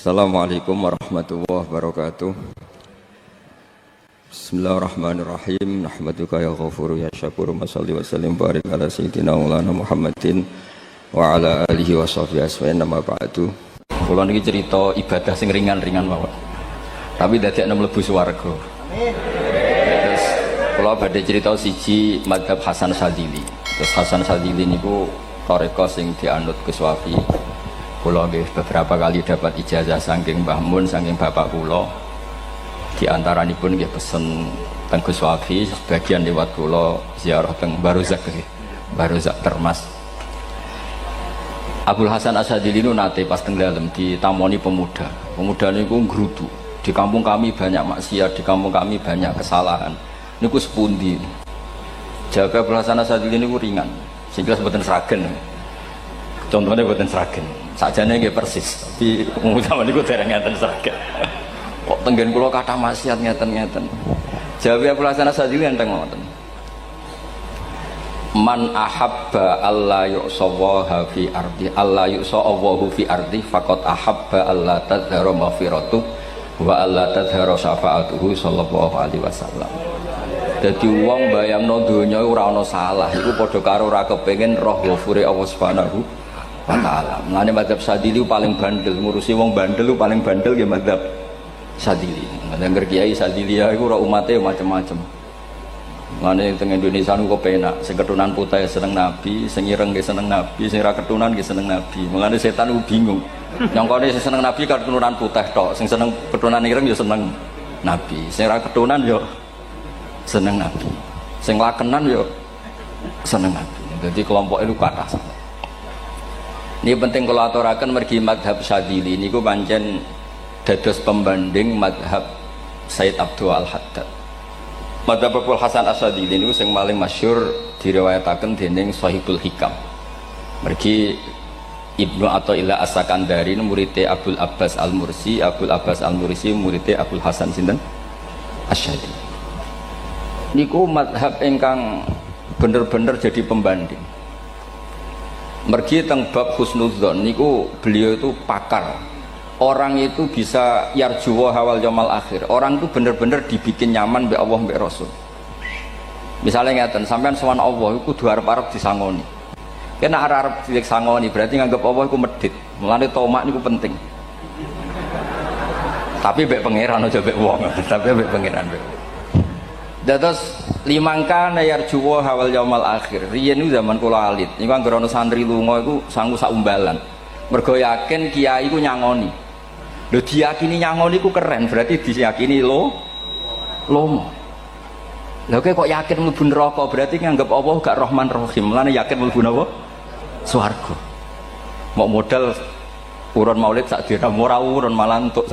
Assalamualaikum warahmatullahi wabarakatuh. Bismillahirrahmanirrahim. Nahmaduka ya ghafuru ya syakuru. Masalli wa sallim barik ala sayyidina maulana Muhammadin wa ala alihi wa sahbihi asma'in nama ba'du. Kula niki cerita ibadah sing ringan-ringan mawon. Tapi dadekne mlebu swarga. Terus kula badhe cerita siji mazhab Hasan Syadzili. Terus Hasan Syadzili niku thariqah sing dianut Gus Wafi. Kula nggih beberapa kali dapat ijazah saking Mbah Mun, saking bapak kula. Di antaranipun nggih pesen teng Gus Wafi, sebagian lewat kula ziarah teng Barozak nggih. Barozak Termas. Abdul Hasan Asyadzili niku nate pas teng dalem ditamoni pemuda. Pemuda niku ngrutu. Di kampung kami banyak maksiat, di kampung kami banyak kesalahan. Niku sepundi? Jawab Abdul Hasan Asyadzili niku ringan. Sing jelas mboten sragen. Contohnya mboten sragen. Sakjane nggih persis, tapi umumane niku dereng ngeten sragen. Kok tenggen kula kathah maksiat ngeten-ngeten. Jawab Abdul Hasan Asyadzili enteng ngoten. Man ahabba alla yu'sawaha fi ardi alla yu'sawahu fi ardi faqad ahabba alla tadhara maghfiratu wa alla tadhara syafaatuhu sallallahu alaihi wasallam. Dadi wong bayangno donya ora ana salah iku padha karo ora kepengin roh ghafure Allah Subhanahu wa taala. Mulane mazhab Syadzili paling bandel, ngurusi wong bandel paling bandel nggih mazhab Syadzili. Nangger kiai Syadzili iku ora umate macam-macam. Mulane teng Indonesia niku penak, sing keturunan putih seneng Nabi, sing ireng nggih seneng Nabi, sing ora keturunan nggih seneng Nabi. Mulane setan niku bingung. Nyongkone sing seneng Nabi keturunan putih tok, sing seneng keturunan ireng ya seneng Nabi, sing ora keturunan ya seneng Nabi, sing lakenan ya seneng Nabi. Jadi kelompok itu kathah. Ini penting kalau aturaken mergi mazhab Syadzili niku pancen dados pembanding mazhab Said Abdul Al-Haddad. Mazhab Abdul Hasan Asyadzili niku sing paling masyhur diriwayataken dening Shahibul Hikam. Mergi Ibnu Athaillah As-Sakandari muridé Abdul Abbas Al-Mursi, Abdul Abbas Al-Mursi muridé Abdul Hasan sinten Asyadzili. Niku mazhab ingkang bener-bener jadi pembanding. Mergi teng bab husnudzon niku beliau itu pakar. Orang itu bisa yarjuwa hawal yaumil akhir. Orang itu bener-bener dibikin nyaman mbek Allah mbek Rasul. Misalnya ngeten, sampean sowan Allah iku kudu arep-arep disangoni. Kena arep disangoni berarti nganggep Allah iku medhit. Mulane tomak niku penting. Tapi mbek pangeran aja mbek wong, tapi mbek pangeran mbek. Dados limangka yarjuwa hawal yaumil akhir. Riyen niku zaman kula alit. Niku anggere ana santri lunga iku sangu sak umbalan. Mergo yakin kiai iku nyangoni. Lho diyakini nyangoni ku keren, berarti diyakini lomo. Lha kok yakin mlebu neraka, berarti nganggep Allah gak Rahman Rahim. Mulane yakin mlebu napa? Swarga. Mok modal urun maulid sak dina ora urun malah entuk.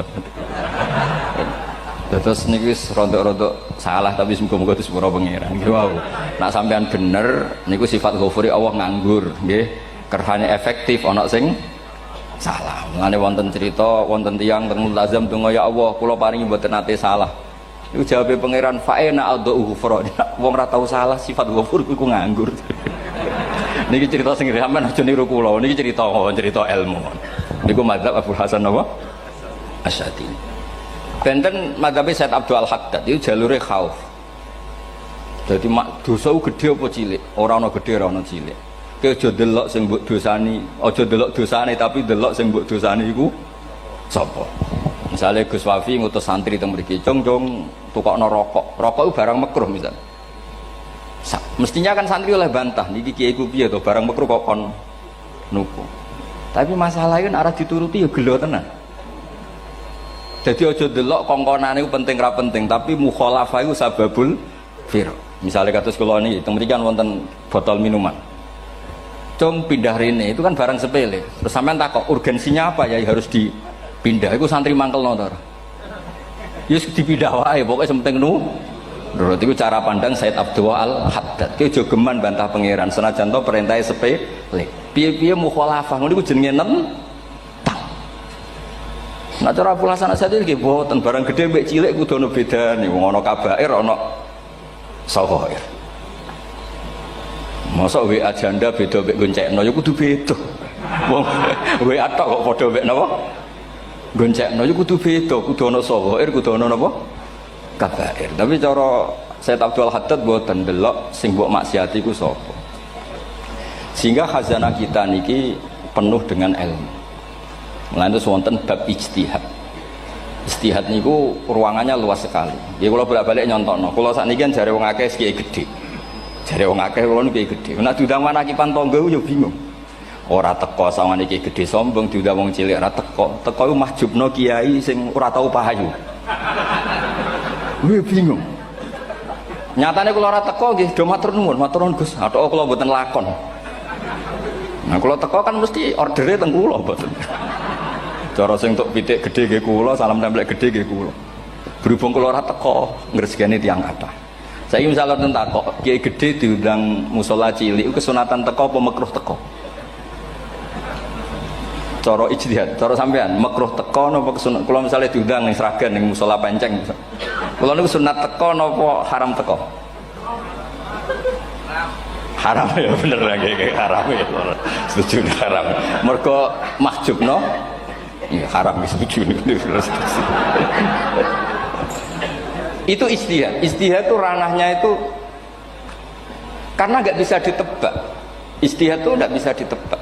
Terus niki wis rontok-rontok salah tapi muga-muga itu sepuro pangeran. Nggih wau. Nek sampean bener niku sifat ghafuri Allah nganggur, nggih. Kerhane efektif ana sing salah. Mulane wonten cerita wonten tiyang teng mulazam donga ya Allah kula paringi mboten nate salah. Iku jawabe pangeran fa'ina adhu ghufra. Wong ora tau salah sifat ghafur iku nganggur. Niki cerita sing sampean aja niru kula. Niki cerita ilmu. Niku mazhab Abdul Hasan apa? Asyadzili. Benten mazhab Said Abdul Al-Haddad itu jalure khauf. Dadi dosa gede apa cilik? Ora ana gede ora ana cilik. Kowe aja delok sing mbok dosani, aja delok dosane tapi delok sing mbok dosani iku sapa. Misale Gus Wafi ngutus santri teng mriki, "Cung, tukokno rokok." Rokok itu barang makruh misal. Mestinya kan santri oleh bantah, niki kiai ku piye to barang makruh kok kon nuku. Tapi masalahnya kan arah dituruti ya gelo tenan. Jadi aja delok kongkonane iku penting ra penting, tapi mukhalafah iku sababul fir. Misale kados kula niki teng mriki kan wonten botol minuman. Cung pindah rene itu kan barang sepele. Terus sampean takok urgensinya apa ya harus dipindah. Iku santri mangkelno to. Ya dipindah wae pokoke penting nu. Menurut itu cara pandang Said Abdul Al-Haddad. Ki aja geman bantah pangeran senajan to perintahe sepele. Piye-piye mukhalafah ngono iku jenenge nentang. Nah cara Abdul Hasan Asyadzili nggih boten barang gedhe mbek cilik kudu ana bedane. Wong ana kabair ana saghair. Masa WA janda beda mbek goncekno ya kudu beda. Wong WA tok kok padha mbek napa? goncekno iku kudu beda, kudu ana sawair, kudu ana napa? Kabair. Tapi cara Sayyid Abdul Haddad mboten delok sing mbok maksiati iku sapa. Sehingga khazanah kita niki penuh dengan ilmu. Mulane terus wonten bab ijtihad. Ijtihad niku ruangannya luas sekali. Ya kula bolak-balik nyontokno. Kula sakniki kan jare wong akeh kiai gedhe. Jare wong akeh kula niku kiai gedhe. Nek diundang manakipan tangga yo bingung. Ora teko sawane kiai gedhe sombong, diundang wong cilik ora teko. Teko iku mahjubno kiai sing ora tau pahayu. Kuwi bingung. Nyatane kula ora teko nggih do matur nuwun Gus. Athok kula mboten lakon. Nah kula teko kan mesti ordere teng kula mboten. Cara sing tok pitik gedhe nggih kula, salam templek gedhe nggih kula. Berhubung kula ora teko ngresgeni tiyang kathah. Saiki misal wonten takok, kiai gedhe diundang musala cilik kesunatan teko apa makruh teko? Cara ijtihad, cara sampean makruh teko napa kesunat? Kula misale diundang ning Sragen ning musala Penceng. Kula niku sunat teko napa haram teko? Haram ya bener lagi haram ya. Setuju haram. Mergo mahjubno ya haram setuju niku. Itu ijtihad. Ijtihad itu ranahnya itu karena nggak bisa ditebak. Ijtihad itu nggak bisa ditebak.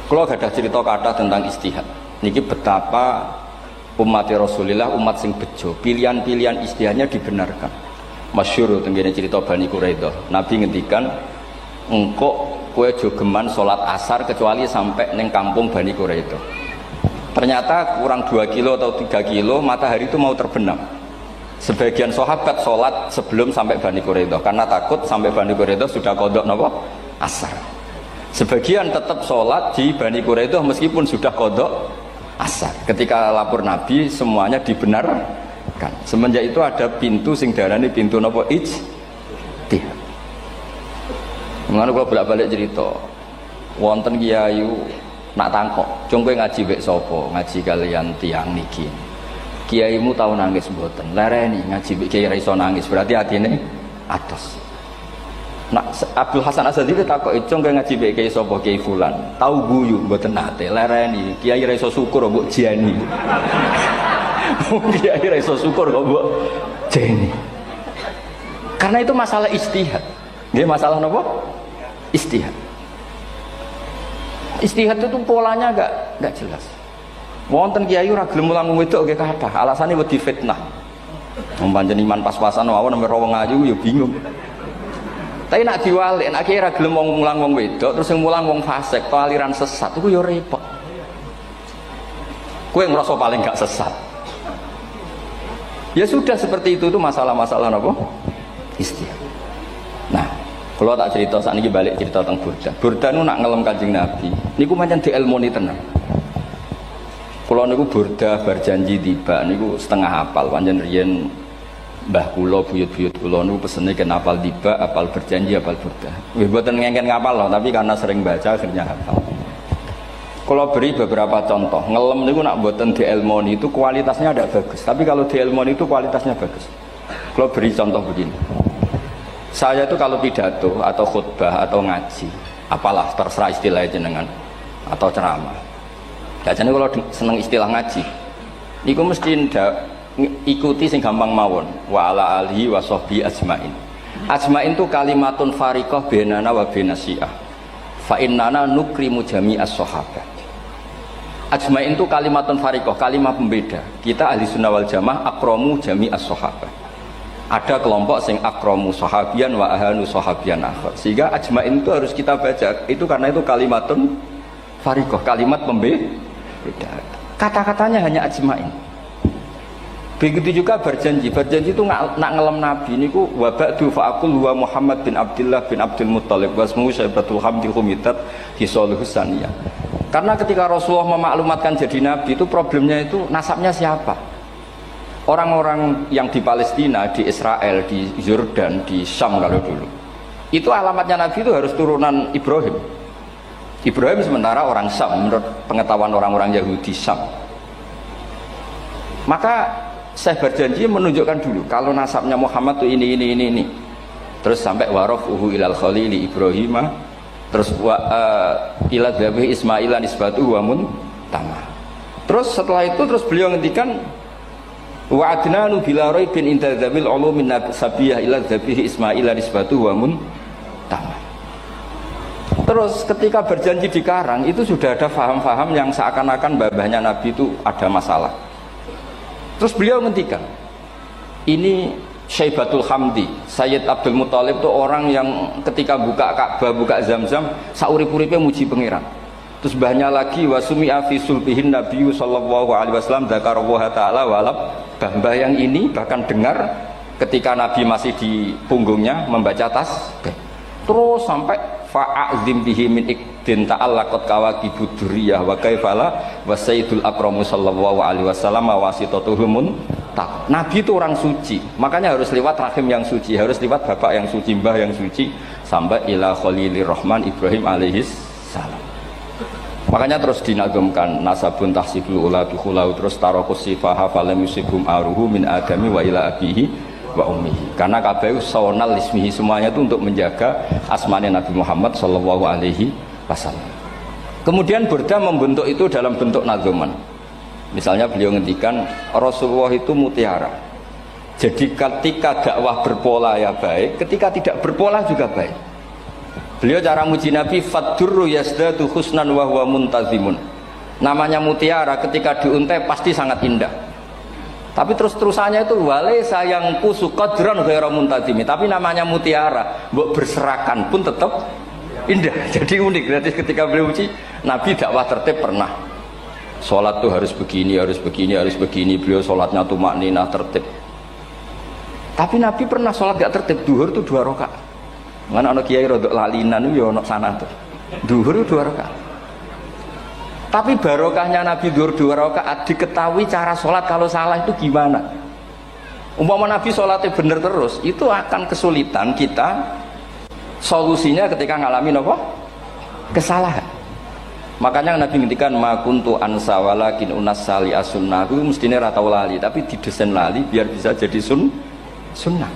Kalau ada cerita kata tentang ijtihad, niki betapa umat Rasulullah umat sing bejo, pilihan-pilihan ijtihadnya dibenarkan. Masyhur tentang cerita Bani Quraidah. Nabi ngendikan, engkau kue jogeman sholat asar kecuali sampai neng kampung Bani Quraidah. Ternyata kurang 2 kilo atau 3 kilo matahari itu mau terbenam. Sebagian sahabat sholat sebelum sampai Bani Quraidah karena takut sampai Bani Quraidah sudah kodok napa asar. Sebagian tetap sholat di Bani Quraidah meskipun sudah kodok asar. Ketika lapor Nabi semuanya dibenarkan. Semenjak itu ada pintu sing darani pintu napa ijtihad. Mengenai kalau bolak-balik cerita, wonten kiai nak tangkok, cung kowe ngaji wek sapa? Ngaji kalian tiang niki. Kiaimu tahu nangis mboten? Lereni ngaji wek kiai ra iso nangis, berarti atine atos. Nak Abdul Hasan Asadili takoki cung kowe ngaji wek kiai sapa? Kiai fulan. Tahu guyu mboten nate. Lereni kiai ra iso syukur mbok jeni. Kiai ra iso syukur kok mbok jeni. Karena itu masalah ijtihad. Nggih masalah napa? Ijtihad. Ijtihad itu polanya enggak jelas. Wonten kiai ora gelem mulang wedok nggih kathah, alasane wedi fitnah. Wong pancen iman pas-pasan mawon nek ora wong ayu ya bingung. Tapi nak diwalik, nak kiai ora gelem mulang wong wedok, terus sing mulang wong fasik, to aliran sesat, iku ya repot. Kowe ngrasa paling gak sesat. Ya sudah seperti itu masalah-masalah napa? Ijtihad. Nah, kalau tak cerita saat ini balik cerita tentang Burda. Burda itu nak ngelem Kanjeng Nabi. Niku pancen diilmoni tenan. Kalau niku Burda berjanji tiba, niku setengah hafal. Pancen riyen mbah kula buyut-buyut kula niku pesene ken hafal tiba, hafal berjanji, hafal Burda. Wis mboten ngengken ngapal loh, tapi karena sering baca akhirnya hafal. Kalau beri beberapa contoh, ngelem niku nak mboten diilmoni itu kualitasnya ada bagus. Tapi kalau diilmoni itu kualitasnya bagus. Kalau beri contoh begini. Saya itu kalau pidato atau khutbah atau ngaji, apalah terserah istilah jenengan atau ceramah. Biasanya kalau seneng istilah ngaji, niku mesti ikuti sing gampang mawon. Wa ala alihi wa sahbi ajmain. Ajmain itu kalimatun fariqah bainana wa bainasyiah. Fa innana nukrimu jami'as sahabat. Ajmain itu kalimatun fariqah, kalimat pembeda. Kita ahli sunnah wal jamaah akramu jami'as sahabat. Ada kelompok sing akramu sahabian wa ahanu sahabian akhir. Sehingga ajmain itu harus kita baca. Itu karena itu kalimatun fariqah, kalimat pembeda. Kata-katanya hanya ajmain. Begitu juga berjanji. Berjanji itu nak ngelem Nabi niku wa ba'du fa'aqul wa Muhammad bin Abdullah bin Abdul Muttalib wasmuhu Syaibatul Hamdi Humidat Hisalihus Saniyah. Karena ketika Rasulullah memaklumatkan jadi Nabi itu problemnya itu nasabnya siapa? Orang-orang yang di Palestina, di Israel, di Yordan, di Syam kalau dulu itu alamatnya Nabi itu harus turunan Ibrahim. Ibrahim sementara orang Syam menurut pengetahuan orang-orang Yahudi Syam. Maka saya berjanji menunjukkan dulu kalau nasabnya Muhammad itu ini. Terus sampai warafuhu ilal khalili Ibrahim, terus ila dzabih Ismailan nisbatu wa mun tamah. Terus setelah itu terus beliau ngendikan wa adnanu bila raibin inda dzabil ulumin sabiyah ila dzabihi ismail nisbatu wa mun tamam. Terus ketika berjanji di Karang itu sudah ada faham-faham yang seakan-akan babahnya Nabi itu ada masalah. Terus beliau ngendikan ini Syaibatul Hamdi, Sayyid Abdul Muthalib itu orang yang ketika buka Ka'bah, buka Zamzam, saurip-uripe muji pangeran. Terus banyak lagi wasumi'a fi sulbihin Nabi sallallahu alaihi wasallam dzakarallaha ta'ala walab. Mbah yang ini bahkan dengar ketika Nabi masih di punggungnya membaca tasbih. Terus sampai fa'azim bihi min ikdin ta'allaqat kawakibud durriyah wa kaifala wa sayyidul akramu sallallahu alaihi wasallam wasitatuhumun. Nabi itu orang suci, makanya harus lewat rahim yang suci, harus lewat bapak yang suci, mbah yang suci, sampai ila Khalilir Rahman Ibrahim alaihis salam. Makanya terus dinagumkan nasabun tahsibul ula bikhulau, terus tarokus sifaha falam yusibhum aruhu min adami wa ila abihi wa ummihi. Karena kabeh sonal ismihi, semuanya itu untuk menjaga asmane Nabi Muhammad sallallahu alaihi wasallam. Kemudian Burda membentuk itu dalam bentuk nazuman. Misalnya beliau ngendikan Rasulullah itu mutiara. Jadi ketika dakwah berpola ya baik, ketika tidak berpola juga baik. Beliau cara muji Nabi faddurru yazdadu husnan wa huwa muntazimun. Namanya mutiara ketika diuntai pasti sangat indah. Tapi terus-terusannya itu wale sayang kusu qadran ghairu muntazimi. Tapi namanya mutiara, mbok berserakan pun tetap indah. Jadi unik. Berarti ketika beliau uji Nabi dakwah tertib pernah. Sholat tuh harus begini, harus begini, harus begini. Beliau sholatnya tumakninah tertib. Tapi Nabi pernah sholat gak tertib. Duhur tuh 2 rakaat. Mana anak kiai rodok lalinan itu ya anak sana tuh. Duhur itu 2 rakaat. Tapi barokahnya Nabi duhur 2 rakaat diketahui cara sholat kalau salah itu gimana. Umpama Nabi sholatnya bener terus, itu akan kesulitan kita solusinya ketika ngalamin apa? Kesalahan. Makanya Nabi ngendikan ma kuntu ansa walakin unassali as-sunnah. Itu mestine ra tau lali, tapi didesain lali biar bisa jadi sunnah.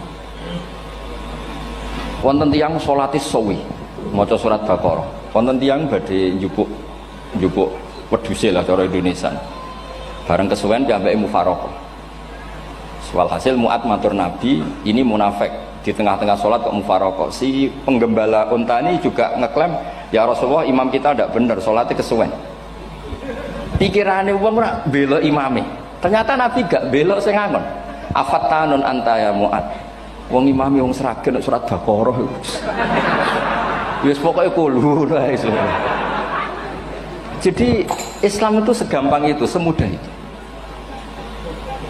Wonten tiyang salate suwi, maca surat Baqarah. Wonten tiyang badhe njupuk wedhuse lah cara Indonesia. Bareng kesuwen piyambake mufaraqah. Walhasil Mu'ad matur Nabi, ini munafik. Di tengah-tengah sholat kok mufaraqah. Si penggembala unta ini juga ngeklaim, ya Rasulullah imam kita tidak benar, sholatnya kesuwen. Pikirannya wong ora bela imame. Ternyata Nabi gak belok sing ngangon. Afattanun anta ya Mu'ad. Wong imame wong seragen surat Baqarah. Wis pokoke kulo wae. Jadi Islam itu segampang itu, semudah itu.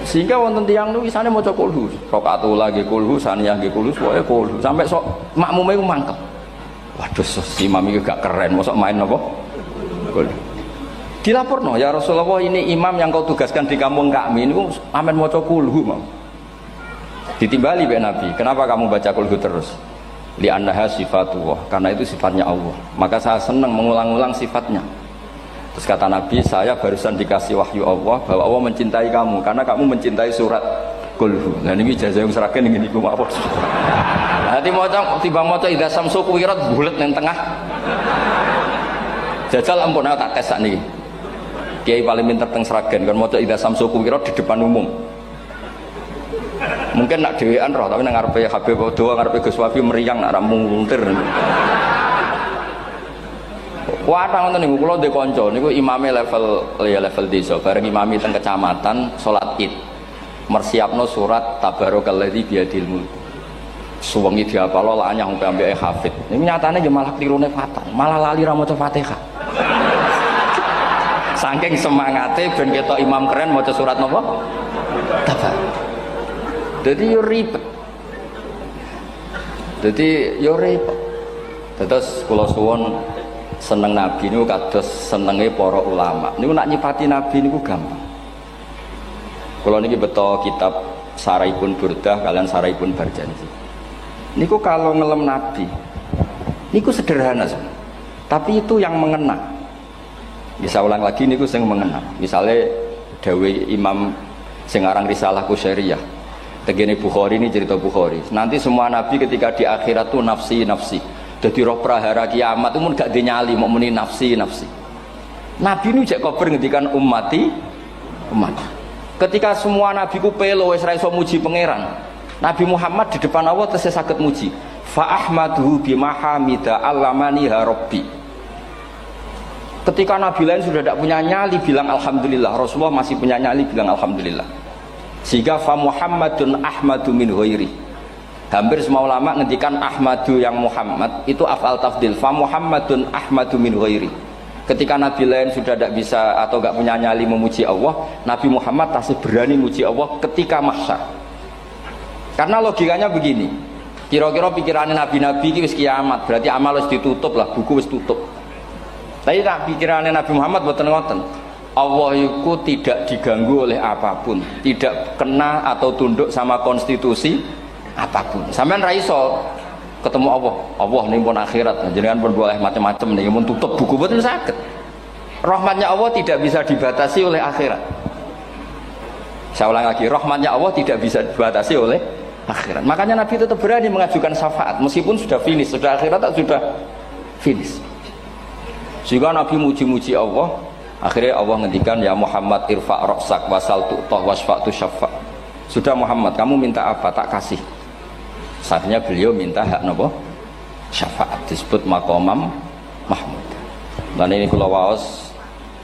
Sehingga wonten tiyang niku isane maca kulhu, rakaat lagi kulhu, saniyah nggih kulhu, pokoke kulhu sampai sok makmume ku mangkel. Waduh, si imam iki gak keren, mosok main apa? Kulhu. Dilaporno, ya Rasulullah ini imam yang kau tugaskan di kampung kami niku amen maca kulhu mau. Ditimbali be Nabi, kenapa kamu baca kulhu terus? Li annaha sifatullah, karena itu sifatnya Allah. Maka saya senang mengulang-ulang sifatnya. Terus kata Nabi, saya barusan dikasih wahyu Allah bahwa Allah mencintai kamu karena kamu mencintai surat Qulhu. Nah ini ijazah yang seragam ini gue apa? Nanti mau tiba mau idza samsu kuwirat bulet nang tengah. Jajal ampun aku tak tes sak niki. Kiai paling pinter teng seragam kan mau idza samsu kuwirat di depan umum. Mungkin nak dhewean roh tapi nang ngarepe Habib doa ngarepe Gus Wafi meriang nak muntir. Wah, ngoten niku kula ndek kanca niku imame level desa, bareng imami teng kecamatan salat Id. Mersiapno surat Tabarakalladzi biyadil mulk. Suwengi diapalo lanyah sampai ambeke hafid. Niku nyatane nggih malah klirune fatal, malah lali ra maca Fatihah. Saking semangate ben ketok imam keren maca surat napa? Tabar. Dadi yo ribet. Terus kula suwun seneng Nabi niku kados senenge para ulama. Niku nak nyifati Nabi niku gampang. Kula niki beto kitab Saraipun Burdah kalian Saraipun Barjanji. Niku kalau ngelem Nabi niku sederhana sebenarnya. Tapi itu yang mengena. Bisa ulang lagi niku sing mengena. Misalnya dawe Imam sing aran Risalah Qusyariyah. Tegene Bukhari ini cerita Bukhari. Nanti semua Nabi ketika di akhirat tuh nafsi. Jadi roh prahara kiamat itu pun gak dinyali mau muni nafsi. Nabi ini jek kober ngendikan ummati umat. Ketika semua nabi ku pelo wis ra iso muji pangeran, Nabi Muhammad di depan Allah tesih saged muji. Fa ahmaduhu bima hamida allamani ha rabbi. Ketika nabi lain sudah tidak punya nyali bilang alhamdulillah, Rasulullah masih punya nyali bilang alhamdulillah. Sehingga fa Muhammadun ahmadu min ghairi. Hampir semua ulama ngendikan ahmadu yang Muhammad itu af'al tafdil. Fa Muhammadun ahmadu min ghairi. Ketika nabi lain sudah tidak bisa atau tidak punya nyali memuji Allah, Nabi Muhammad masih berani memuji Allah ketika mahsyar. Karena logikanya begini, kira-kira pikirannya nabi-nabi ini wis kiamat, berarti amal wis ditutup lah, buku wis tutup. Tapi tak pikirannya Nabi Muhammad boten ngoten. Allah itu tidak diganggu oleh apapun, tidak kena atau tunduk sama konstitusi apapun. Sampean ra iso ketemu Allah, Allah nih pun akhirat, jenengan pun boleh macam-macam nih, pun tutup buku boten saged. Rahmatnya Allah tidak bisa dibatasi oleh akhirat. Saya ulang lagi, rahmatnya Allah tidak bisa dibatasi oleh akhirat. Makanya Nabi tetap berani mengajukan syafaat meskipun sudah finish, sudah akhirat sudah finish. Sehingga Nabi muji-muji Allah, akhirnya Allah ngendikan ya Muhammad irfa' ra'sak wasal tu'tah wasfa'tu syafa'. Sudah Muhammad, kamu minta apa tak kasih. Saatnya beliau minta hak napa? Syafaat, disebut maqamam mahmud. Dan ini kula waos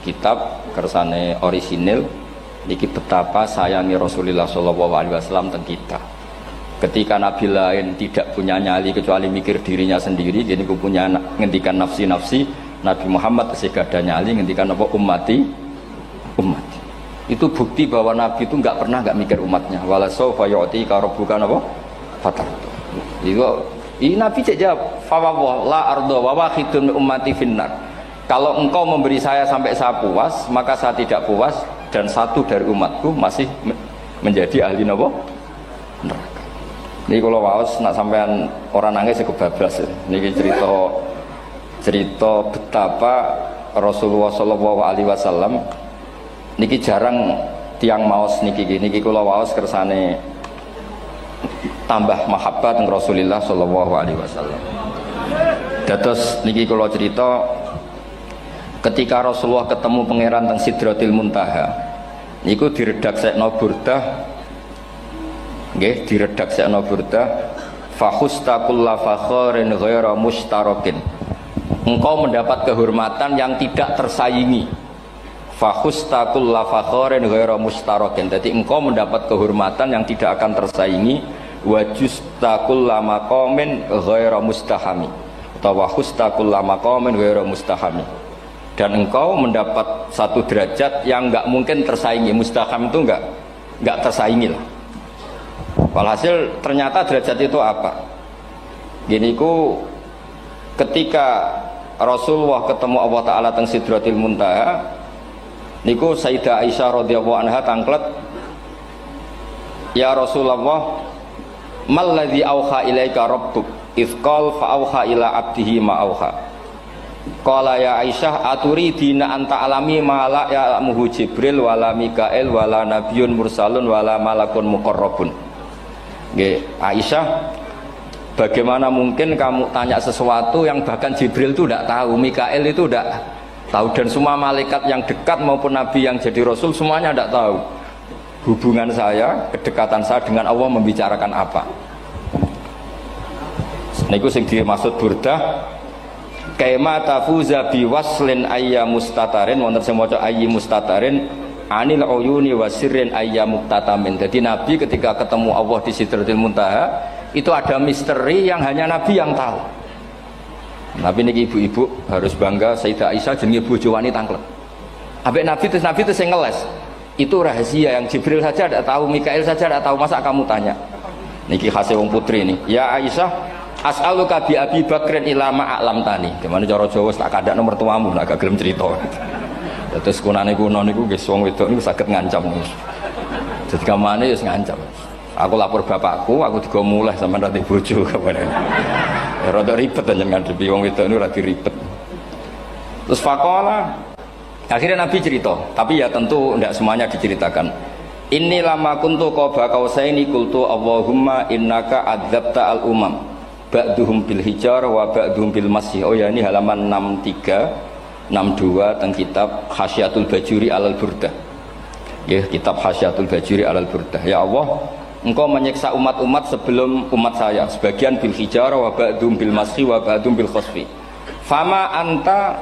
kitab kersane orisinil niki betapa sayangi Rasulullah sallallahu alaihi wasallam teng kita. Ketika nabi lain tidak punya nyali kecuali mikir dirinya sendiri, jadi aku punya ngendikan nafsi-nafsi, Nabi Muhammad tasih gada nyali ngendikan apa ummati. Itu bukti bahwa nabi itu enggak pernah enggak mikir umatnya. Wala sawfa yu'tika rabbuka apa? Fatartu. Ini nabi cek jawab, fa la ardo wa wahidun ummati finnar. Kalau engkau memberi saya sampai saya puas, maka saya tidak puas dan satu dari umatku masih menjadi ahli napa? Neraka. Ini kalau waos nak sampean orang nangis kebablas. Niki cerita betapa Rasulullah sallallahu alaihi wasallam niki jarang tiang maos niki kula waos kersane tambah mahabbat dengan Rasulullah sallallahu alaihi wasallam. Dados niki kula cerita ketika Rasulullah ketemu pangeran teng Sidratil Muntaha niku diredaksekno burdah nggih diredaksekno burdah fakhusta kulla fakharin ghaira mustarakin. Engkau mendapat kehormatan yang tidak tersaingi. Fakhusta kulla fakharin ghaira mustarakin. Jadi engkau mendapat kehormatan yang tidak akan tersaingi. Wajusta kulla maqamin ghaira mustahami. Atau wakhusta kulla maqamin ghaira mustahami. Dan engkau mendapat satu derajat yang enggak mungkin tersaingi. Mustaham itu enggak tersaingi lah. Walhasil ternyata derajat itu apa? Gini ku ketika Rasulullah ketemu Allah Ta'ala teng Sidratil Muntaha niku Sayyidah Aisyah radhiyallahu anha tangklet, ya Rasulullah mal ladzi auha ilaika rabbuk idz qala fa auha ila abdihi ma auha. Qala ya Aisyah aturidina anta alami ma la ya'lamuhu Jibril wala Mikail wala nabiyyun mursalun wala malakun muqarrabun. Nggih Aisyah, bagaimana mungkin kamu tanya sesuatu yang bahkan Jibril itu tidak tahu, Mikail itu tidak tahu, dan semua malaikat yang dekat maupun Nabi yang jadi Rasul semuanya tidak tahu hubungan saya, kedekatan saya dengan Allah membicarakan apa. Niku sing dimaksud burdah kaima tafuza biwaslin ayya mustatarin wonten sing maca ayyi mustatarin anil uyuni wasirrin ayya muktatamin. Jadi Nabi ketika ketemu Allah di Sidratil Muntaha itu ada misteri yang hanya Nabi yang tahu. Nabi niki ibu-ibu harus bangga Sayyidah Aisyah jenenge bojo wani tanglet. Ambek Nabi itu sing ngeles. Itu rahasia yang Jibril saja tidak tahu, Mikail saja tidak tahu, masa kamu tanya? Niki khase wong putri nih. Ya Aisyah, as'aluka bi Abi Bakrin ila ma a'lamtani. Gimana cara Jawa tak kadak nomor tuamu nak gak gelem cerita. Terus kunane kuno niku nggih wong wedok niku saged ngancam niku. Dadi kamane wis ngancam. Aku lapor bapakku, aku juga mulai sama nanti bojo kapan. Ya rada ribet jenengan ngadepi wong wedok niku lagi ribet. Terus faqala akhirnya Nabi cerita, tapi ya tentu tidak semuanya diceritakan. Inni lama kuntu qaba qausaini qultu Allahumma innaka adzabta al umam ba'duhum bil hijar wa ba'duhum bil masih. Oh ya, ini halaman 63 62 teng kitab Khasyatul Bajuri alal Burdah. Ya, kitab Hasyatul Bajuri alal Burdah. Ya Allah, Engkau menyiksa umat-umat sebelum umat saya, sebagian bil hijarah wa ba'dum bil mashi wa ba'dum bil khosfi. Fama anta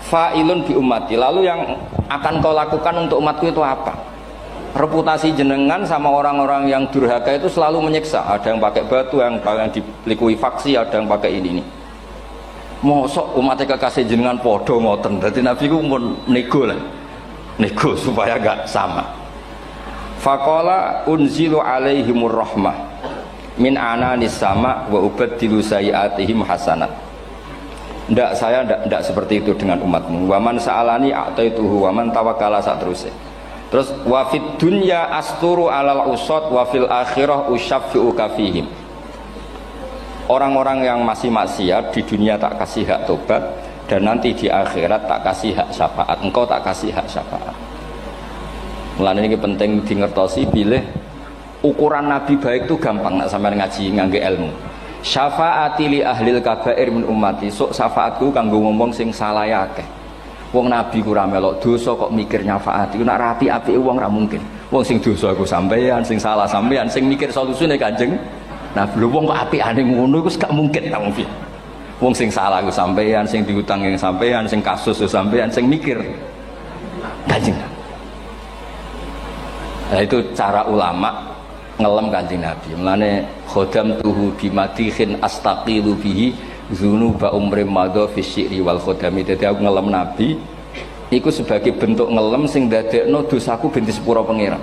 fa'ilun bi ummati. Lalu yang akan kau lakukan untuk umatku itu apa? Reputasi jenengan sama orang-orang yang durhaka itu selalu menyiksa. Ada yang pakai batu, yang dilikuifaksi, ada yang pakai ini. Mosok umatnya kekasih jenengan podo ngoten. Dadi Nabi ku mun nego lah. Nego supaya enggak sama. Faqala unzilu alaihimur rahmah min ananis sama wa ubaddilu sayiatihim hasanat. Saya ndak seperti itu dengan umatmu. Waman sa'alani a'taituhu waman tawakkala saterusé. Terus wa fid dunya asturu alal usad wa fil akhirah usyaffi'u kafihim. Orang-orang yang masih maksiat di dunia tak kasih hak tobat, dan nanti di akhirat tak kasih hak syafaat. Engkau tak kasih hak syafaat. Mulane ini penting dingertosi bilih ukuran nabi baik itu gampang nak sampean ngaji ngangge ilmu. Syafaati li ahlil kabair min ummati. Sok syafaatku kanggo ngomong sing salah akeh. Wong nabi ku ora melok dosa kok mikir nyafaati. Nek rapi-apike wong ora mungkin. Wong sing dosa iku sampean, sing salah sampean, sing mikir solusine Kanjeng. Nah, lho wong kok apikane ngono iku gak mungkin ta wong piye. Wong sing salah ku sampean, sing diutang yang sampean, sing kasus ku sampean, sing mikir Kanjeng. Nah, itu cara ulama ngelem Kanjeng Nabi. Mulane khodam tuhu bimadihin astaqilu bihi dzunuba umrim madha fi syi'ri wal khodami. Dadi aku ngelem Nabi iku sebagai bentuk ngelem sing dadekno dosaku ben disepuro pangeran.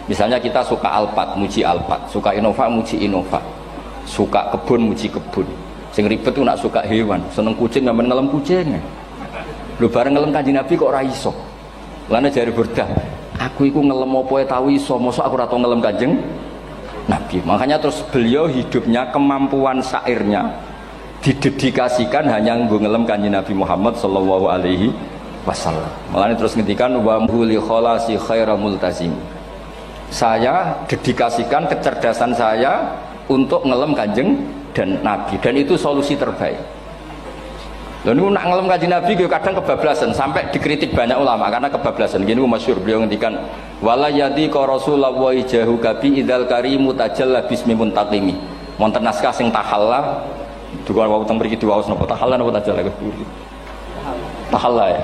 Misalnya kita suka Alphard, muji Alphard, suka Innova, muji Innova, suka kebun, muji kebun. Sing ribet tuh nak suka hewan, seneng kucing nggak ngelem kucing. Lu bareng ngelem Kanjeng Nabi kok ora iso. Lane jari Burdah, aku iku ngelem apa tau iso, mosok aku ora tau ngelem Kanjeng Nabi. Makanya terus beliau hidupnya, kemampuan syairnya didedikasikan hanya nggo ngelem Kanjeng Nabi Muhammad sallallahu alaihi wasallam. Makanya terus ngendikan wa huli kholasi khairal multazim. Saya dedikasikan kecerdasan saya untuk ngelem Kanjeng dan Nabi, dan itu solusi terbaik. Lalu nak ngelem Kanjeng Nabi kadang kebablasan, sampai dikritik banyak ulama karena kebablasan. Gini masyhur beliau ngendikan wala yadi ka rasulullah jahu kabi idzal karimu tajalla bismi muntaqimi. Wonten naskah sing tahalla duka wau teng mriki diwaos napa tahalla napa tajalla tahalla ya.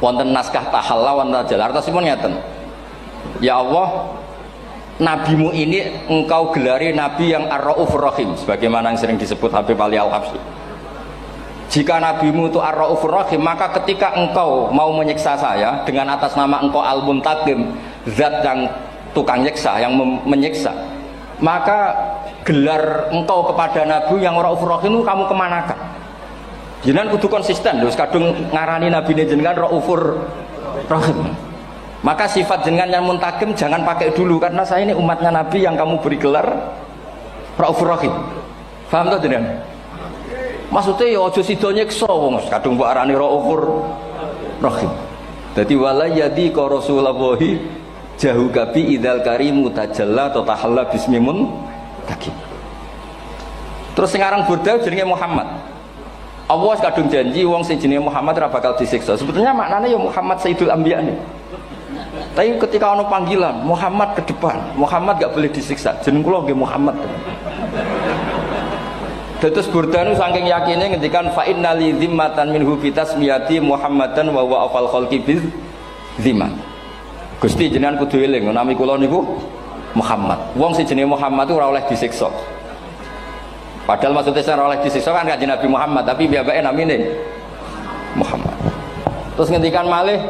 Wonten naskah tahalla wonten tajalla artosipun ngeten. Ya Allah, nabimu ini engkau gelari nabi yang ar-raufur rahim, sebagaimana yang sering disebut Habib Ali Al-Habsyi. Jika nabimu itu ar-raufur rahim, maka ketika engkau mau menyiksa saya dengan atas nama engkau al-muntaqim, zat yang tukang nyiksa, yang menyiksa, maka gelar engkau kepada nabi yang raufur rahim itu kamu kemanakan? Jenengan kudu konsisten, terus kadung ngarani nabi ini jenengan raufur rahim. Maka sifat jenengan yang muntakim jangan pakai dulu, karena saya ini umatnya Nabi yang kamu beri gelar Raufur Rahim. Paham tak jenengan? Maksudnya ya aja sida nyiksa wong kadung mbok arani Raufur Rahim. Dadi wala yadi ka Rasulullah jahu kabi idzal karimu tajalla tatahalla bismimun takim. Terus sing aran Burda jenenge Muhammad. Allah kadung janji wong sing jenenge Muhammad ora bakal disiksa. Sebetulnya maknanya ya Muhammad Sayyidul Anbiya nih. Tapi ketika ono panggilan Muhammad ke depan, Muhammad gak boleh disiksa. Jeneng kula nggih Muhammad. Terus Burdanu saking yakinnya ngendikan fa innali zimmatan minhu bi tasmiyati Muhammadan wa huwa afal khalqi biz zimman. Gusti jenengan kudu eling nami kula niku Muhammad. Wong sing jenenge Muhammad itu ora oleh disiksa. Padahal maksudnya ora oleh disiksa kan Kanjeng Nabi Muhammad, tapi piyambake namine Muhammad. Terus ngendikan malih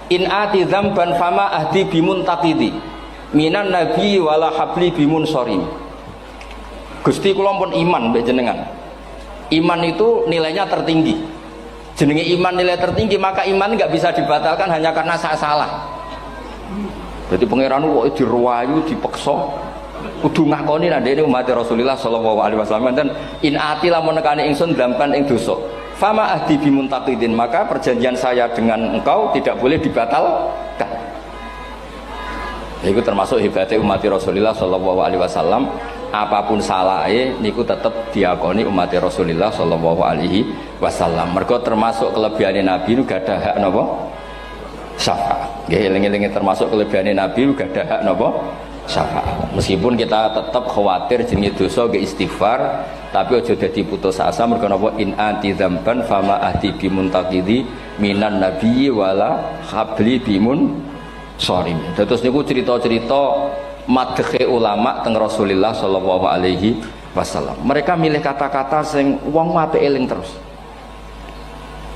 in ati dzamban fama ahdi bimun taqidi minan nabi wala habli bimun sorim. Gusti kula pun iman mbek jenengan. Iman itu nilainya tertinggi. Jenenge iman nilai tertinggi, maka iman nggak bisa dibatalkan hanya karena saya salah. Berarti pangeran kok diruwayu dipeksa kudu ngakoni nek dene umat Rasulullah sallallahu alaihi wasallam dan in ati lamun nekane ingsun dzamban ing dosa. Fama ahdi bimuntaqidin, maka perjanjian saya dengan engkau tidak boleh dibatalkan. Itu termasuk hebatnya umat Rasulullah sallallahu alaihi wasallam, apapun salahnya niku tetap diakoni umat Rasulullah sallallahu alaihi wasallam. Mergo termasuk kelebihan Nabi niku gak ada hak napa? Syafaat. Nggih eling-eling termasuk kelebihan Nabi uga ada hak napa syafaat. Meskipun kita tetap khawatir jenenge dosa nggih istighfar, tapi aja dadi putus asa mergo napa in anti dzamban fama ahdi bimuntaqidi minan nabiyyi wala habli bimun sorim. Terus niku cerita-cerita madhe ulama teng Rasulullah sallallahu alaihi wasallam. Mereka milih kata-kata sing wong apik eling terus.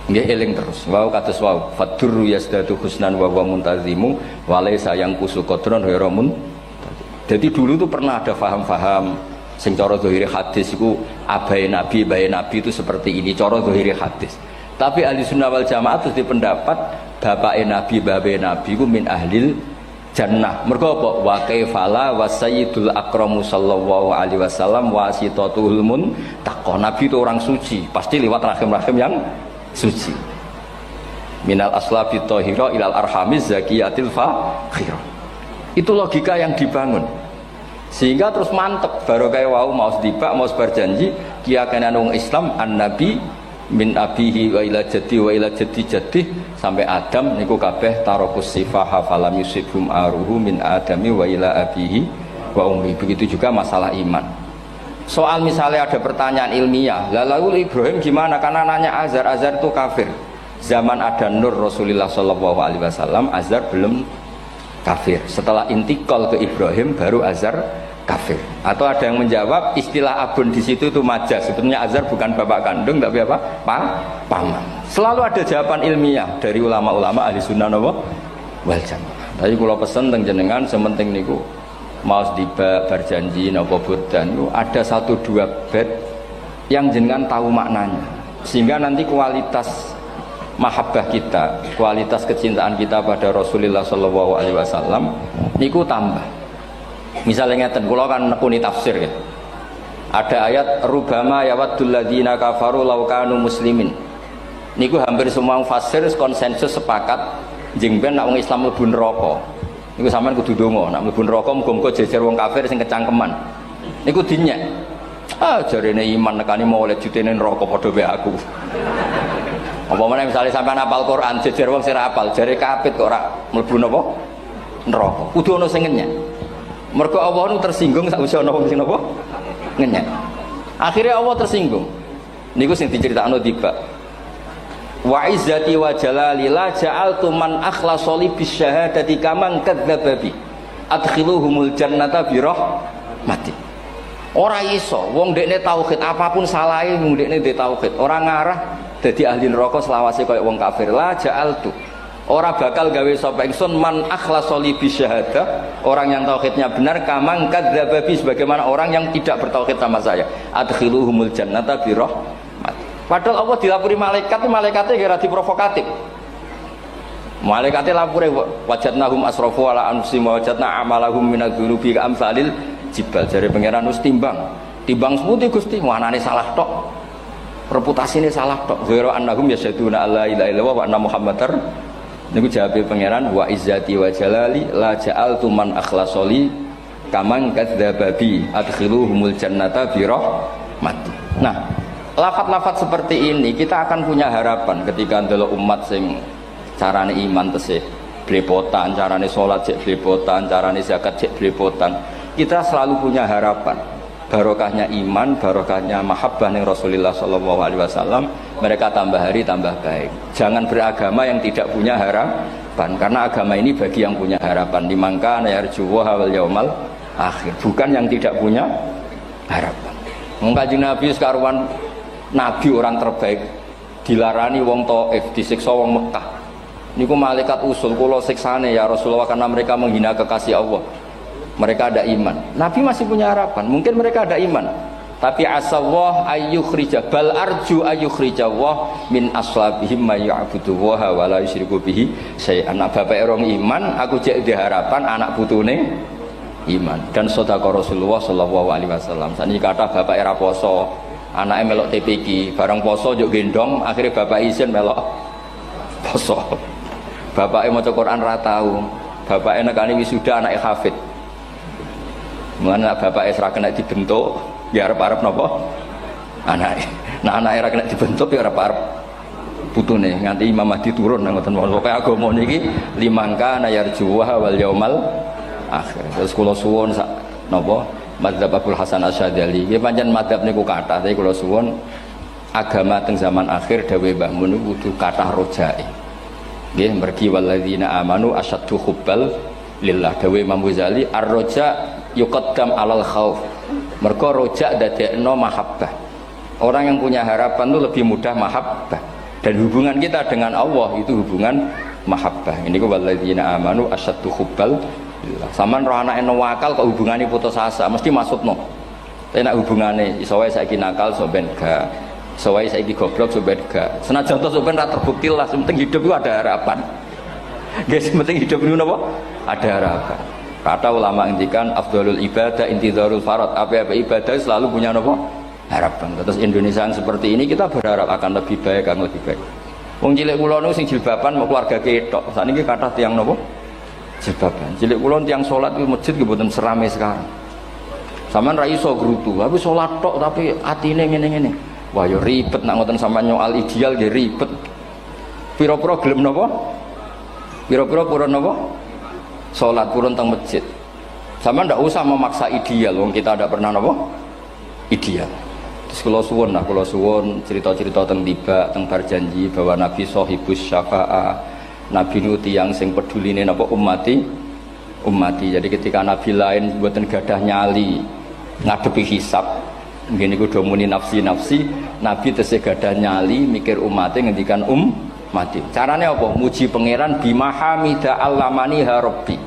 Nggih eling terus. Wau kados wau fadurru yasdatu husnan wa wa muntazimu wa laysa yang kusu qadron ghairumun. Jadi dulu tuh pernah ada faham-faham sing cara zahiri hadis iku abai nabi itu seperti ini cara zahiri hadis. Tapi ahli sunnah wal jamaah terus di pendapat bapak nabi ku min ahlil jannah. Mergo apa? Wa kaifala wa sayyidul akramu sallallahu alaihi wasallam wasitatul muntaqah. Nabi itu orang suci, pasti lewat rahim-rahim yang suci. Minal aslabi thahira ilal arhamiz zakiyatil fakhira. Itu logika yang dibangun. Sehingga terus mantep baru kayak wau mau sedibak mau berjanji kiyakan wong Islam an-nabi min abihi wa ila jaddi sampai Adam niku kabeh tarokus sifaha falam yusibhum aruhu min adami wa ila abihi wa ummi. Begitu juga masalah iman. Soal misalnya ada pertanyaan ilmiah, lalu Ibrahim gimana? Karena nanya Azar itu kafir. Zaman ada Nur Rasulullah sallallahu alaihi wasallam, Azar belum kafir. Setelah intikal ke Ibrahim baru Azar kafir. Atau ada yang menjawab istilah abun di situ itu majaz. Sebetulnya Azar bukan bapak kandung tapi apa? Paman. Selalu ada jawaban ilmiah dari ulama-ulama ahli sunnah wal jamaah. Tapi kalau pesen teng jenengan sementing niku mau dibak berjanji napa bodan ada 1-2 bait yang jenengan tahu maknanya. Sehingga nanti kualitas mahabbah kita, kualitas kecintaan kita pada Rasulullah sallallahu alaihi wasallam niku tambah. Misalnya ngeten, kula kan nekuni tafsir ya. Ada ayat rubama yawaddul ladzina kafaru law kanu muslimin. Niku hampir semua mufassir konsensus sepakat jeng ben nek wong Islam mlebu neraka. Niku sampean kudu donga, nek mlebu neraka muga-muga jejer wong kafir sing kecangkeman. Niku dinyek. Jarene iman nekani mau oleh jutene neraka padha wae aku. Apa meneh misale sampean hafal Quran jejer wong sing hafal jare kapit kok ora mlebu napa neraka. Kudu ana sing ngenyek. Mergo Allah nu tersinggung sakwise ana wong sing napa ngenyek. Akhirnya Allah tersinggung. Niku sing diceritakno tiba. Wa izzati wa jalali la ja'altu man akhlasa li bisyahadati kaman kadzdzaba bi adkhiluhumul jannata bi rahmati. Ora iso wong dekne tauhid apapun salahe wong dekne ndek tauhid ora ngarah dadi ahli neraka selawase kaya wong kafir. La ja'altu ora bakal gawe sapa ingsun man akhlasa li bisyahadah orang yang tauhidnya benar kaman kadzdzaba bi sebagaimana orang yang tidak bertauhid sama saya adkhiluhumul jannata bi rahmati. Padahal Allah dilapuri malaikat, malaikatnya kira diprovokatif. Malaikatnya lapure wajadnahum asrafu ala anfusihim wa wajadna amalahum minadz-dzunubi ka'amsalil jibal. Jare pangeran wis timbang seputi Gusti, wanane salah tok. Reputasine salah tok. Ghairu annahum yasyaduna alla ilaha illallah wa anna muhammadar. Niku jawabe pangeran wa izzati wa jalali la ja'altu man akhlasoli kaman kadzdzaba bi adkhiluhumul jannata bi rahmati. Nah, lafat-lafat seperti ini kita akan punya harapan ketika ndelok umat sing carane iman tesih blepotan, carane salat cek blepotan, carane zakat cek blepotan. Kita selalu punya harapan barokahnya iman, barokahnya mahabbah ning Rasulullah sallallahu alaihi wasallam, mereka tambah hari tambah baik. Jangan beragama yang tidak punya harapan, karena agama ini bagi yang punya harapan. Dimangka yarjuwa wal yaumal akhir, bukan yang tidak punya harapan. Kanjeng Nabi sekaruan Nabi orang terbaik dilarani wong Taif, disiksa wong Mekah. Niku malaikat usul kula siksane ya Rasulullah karena mereka menghina kekasih Allah. Mereka ada iman. Nabi masih punya harapan. Mungkin mereka ada iman. Tapi asawah ayyukhrija bal arju ayyukhrijawah min aslabihim may ya'budu wa la yusyriku bihi syai'an. Bapak orang iman, aku cek di harapan anak putune iman. Dan sedekah Rasulullah sallallahu alaihi wasallam. Saniki kata bapak era poso, anaknya melok TPQ, bareng poso juk gendong, akhirnya bapak izin melok poso. Bapaknya maca Quran ra tau, bapaknya nekani wisuda anaknya hafid. Mulane bapaknya ora kena dibentuk, ya arep-arep napa? Anaknya. Nah anaknya ra kena dibentuk ya arep-arep putune nganti Imam Mahdi turun nang ngoten pokoke agama niki limangka nayarjuwa wal yaumal akhir. Terus kula suwun sak napa mazhab Abdul Hasan Asyadzali nggih pancen mazhab niku kathah tapi kula suwun agama teng zaman akhir dawuh Mbah Mun kudu kathah rojae. Nggih mergi walladzina amanu asyaddu hubbal lillah dawuh Imam Ghazali ar-roja yuqaddam alal khauf. Mergo roja dadekno mahabbah. Orang yang punya harapan itu lebih mudah mahabbah. Dan hubungan kita dengan Allah itu hubungan mahabbah. Ini ku walladzina amanu asyaddu hubbal lillah. Saman roh anake wakal kok hubungane putus asa mesti maksudno. Tapi nek hubungane iso wae saiki nakal so ben gak. Iso wae saiki goblok so ben gak. Senajan to so ben ra terbukti lah, penting hidup itu ada harapan. Guys, penting hidup itu napa? Ada harapan. Kata ulama ngendikan afdhalul ibadah intizarul farad. Apa-apa ibadah selalu punya napa? Harapan. Terus Indonesia yang seperti ini kita berharap akan lebih baik, akan lebih baik. Wong cilik kula niku sing jilbaban mau keluarga ketok. Saniki kathah tiyang napa? Jilbaban. Cilik kula tiyang salat di masjid nggih mboten serame sekarang. Sampeyan ra iso grutu, tapi salat tok tapi atine ngene-ngene. Wah ya ribet nak ngoten sampeyan nyoal ideal nggih ribet. Pira-pira gelem napa? Pira-pira purun napa? Salat purun teng masjid. Sampeyan ndak usah memaksa ideal, wong kita ndak pernah napa? Ideal. Terus kula suwun cerita-cerita teng tiba teng berjanji bahwa Nabi sahibus syafa'ah. Nabi nu tiyang sing peduline napa ummati. Jadi ketika Nabi lain mboten gadah nyali ngadepi hisab, ngene iku do muni nafsi, Nabi tesih gadah nyali mikir umate ngendikan mati. Carane apa? Muji pangeran bimahamida allamani ha rabbi.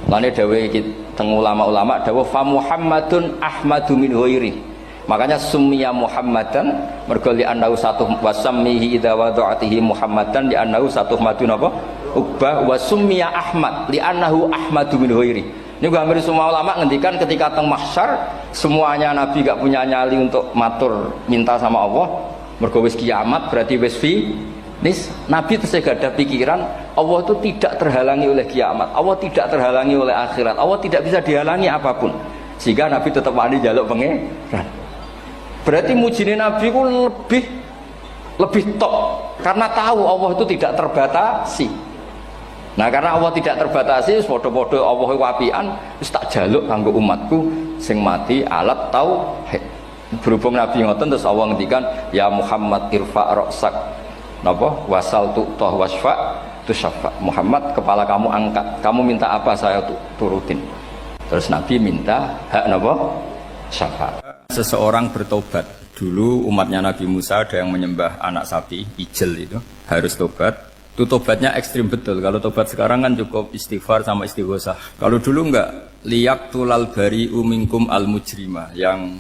Lane dawuh iki teng ulama-ulama dawuh fa Muhammadun ahmadu min ghairi. Makanya summiya Muhammadan mergo li annahu satu wasammihi idza wada'atihi Muhammadan li annahu satu madun apa? Ubbah wa summiya Ahmad li annahu ahmadu min ghairi. Ini hampir semua ulama ngendikan ketika teng mahsyar semuanya Nabi gak punya nyali untuk matur minta sama Allah. Mergo wis kiamat berarti wis nis Nabi tesih gak ada pikiran Allah itu tidak terhalangi oleh kiamat, Allah tidak terhalangi oleh akhirat, Allah tidak bisa dihalangi apapun, sehingga Nabi tetap wani jaluk pangeran. Berarti mujine Nabi ku lebih top karena tahu Allah itu tidak terbatasi. Nah karena Allah tidak terbatasi, podo-podo Allah wapian, wis tak jaluk kanggo umatku sing mati alat tauhid. Berhubung Nabi ngoten terus Allah ngendikan ya Muhammad irfa ra'sak napa wasal tu'tah wasfa tusyafa. Muhammad kepala kamu angkat, kamu minta apa saya turutin. Terus Nabi minta hak napa syafaat. Seseorang bertobat. Dulu umatnya Nabi Musa ada yang menyembah anak sapi, ijel itu, harus tobat. Itu tobatnya ekstrim betul. Kalau tobat sekarang kan cukup istighfar sama istighosah. Kalau dulu enggak, liyak tulal bari umingkum al mujrima, yang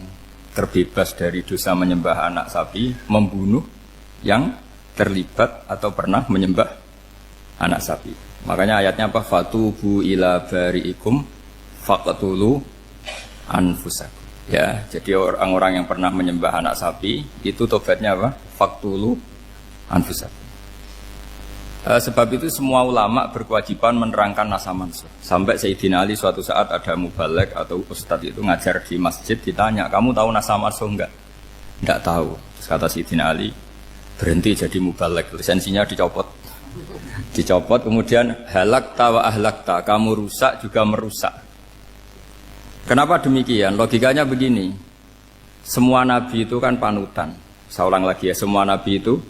terbebas dari dosa menyembah anak sapi, membunuh yang terlibat atau pernah menyembah anak sapi. Makanya ayatnya apa? Fatubu ila bari'ikum faqtulu anfusakum. Ya, jadi orang-orang yang pernah menyembah anak sapi itu tobatnya apa? Faqtulu anfusakum. Sebab itu semua ulama berkewajiban menerangkan nasa mansuh. Sampai Sayyidina Ali suatu saat ada mubalek atau ustadz itu ngajar di masjid, ditanya, kamu tahu nasa mansuh enggak? Enggak tahu. Terus kata Sayyidina Ali, berhenti jadi mubalek, lisensinya dicopot. Dicopot, kemudian halakta wa ahlakta, kamu rusak juga merusak. Kenapa demikian? Logikanya begini, semua nabi itu kan panutan. Saya ulang lagi ya, semua nabi itu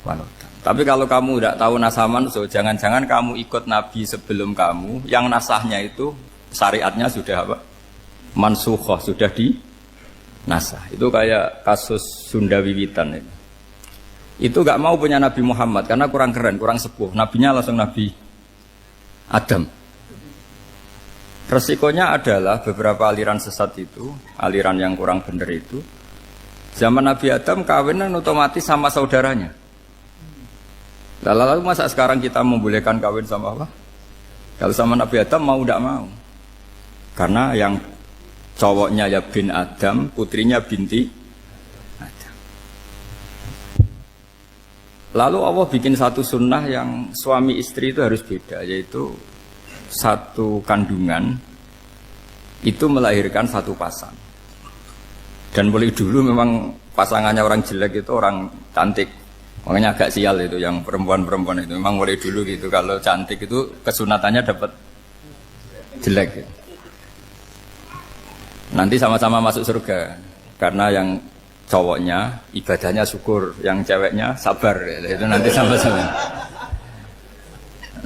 panutan. Tapi kalau kamu tidak tahu nasaman, so jangan-jangan kamu ikut nabi sebelum kamu, yang nasahnya itu syariatnya sudah apa? Mansukhoh, sudah di nasah. Itu kayak kasus Sunda Wiwitan ini. Itu gak mau punya Nabi Muhammad karena kurang keren, kurang sepuh. Nabinya langsung Nabi Adam. Resikonya adalah beberapa aliran sesat itu, aliran yang kurang benar itu, zaman Nabi Adam kawinan otomatis sama saudaranya. Lalu masa sekarang kita membolehkan kawin sama apa? Kalau sama Nabi Adam mau tidak mau. Karena yang cowoknya ya bin Adam, putrinya binti Adam. Lalu Allah bikin satu sunnah yang suami istri itu harus beda, yaitu satu kandungan itu melahirkan satu pasang. Dan mulai dulu memang pasangannya orang jelek itu orang cantik, Makanya agak sial itu yang perempuan-perempuan itu. Memang mulai dulu gitu kalau cantik itu kesunatannya dapat jelek. Ya. Nanti sama-sama masuk surga karena yang cowoknya ibadahnya syukur, yang ceweknya sabar. Ya. Itu nanti sama-sama.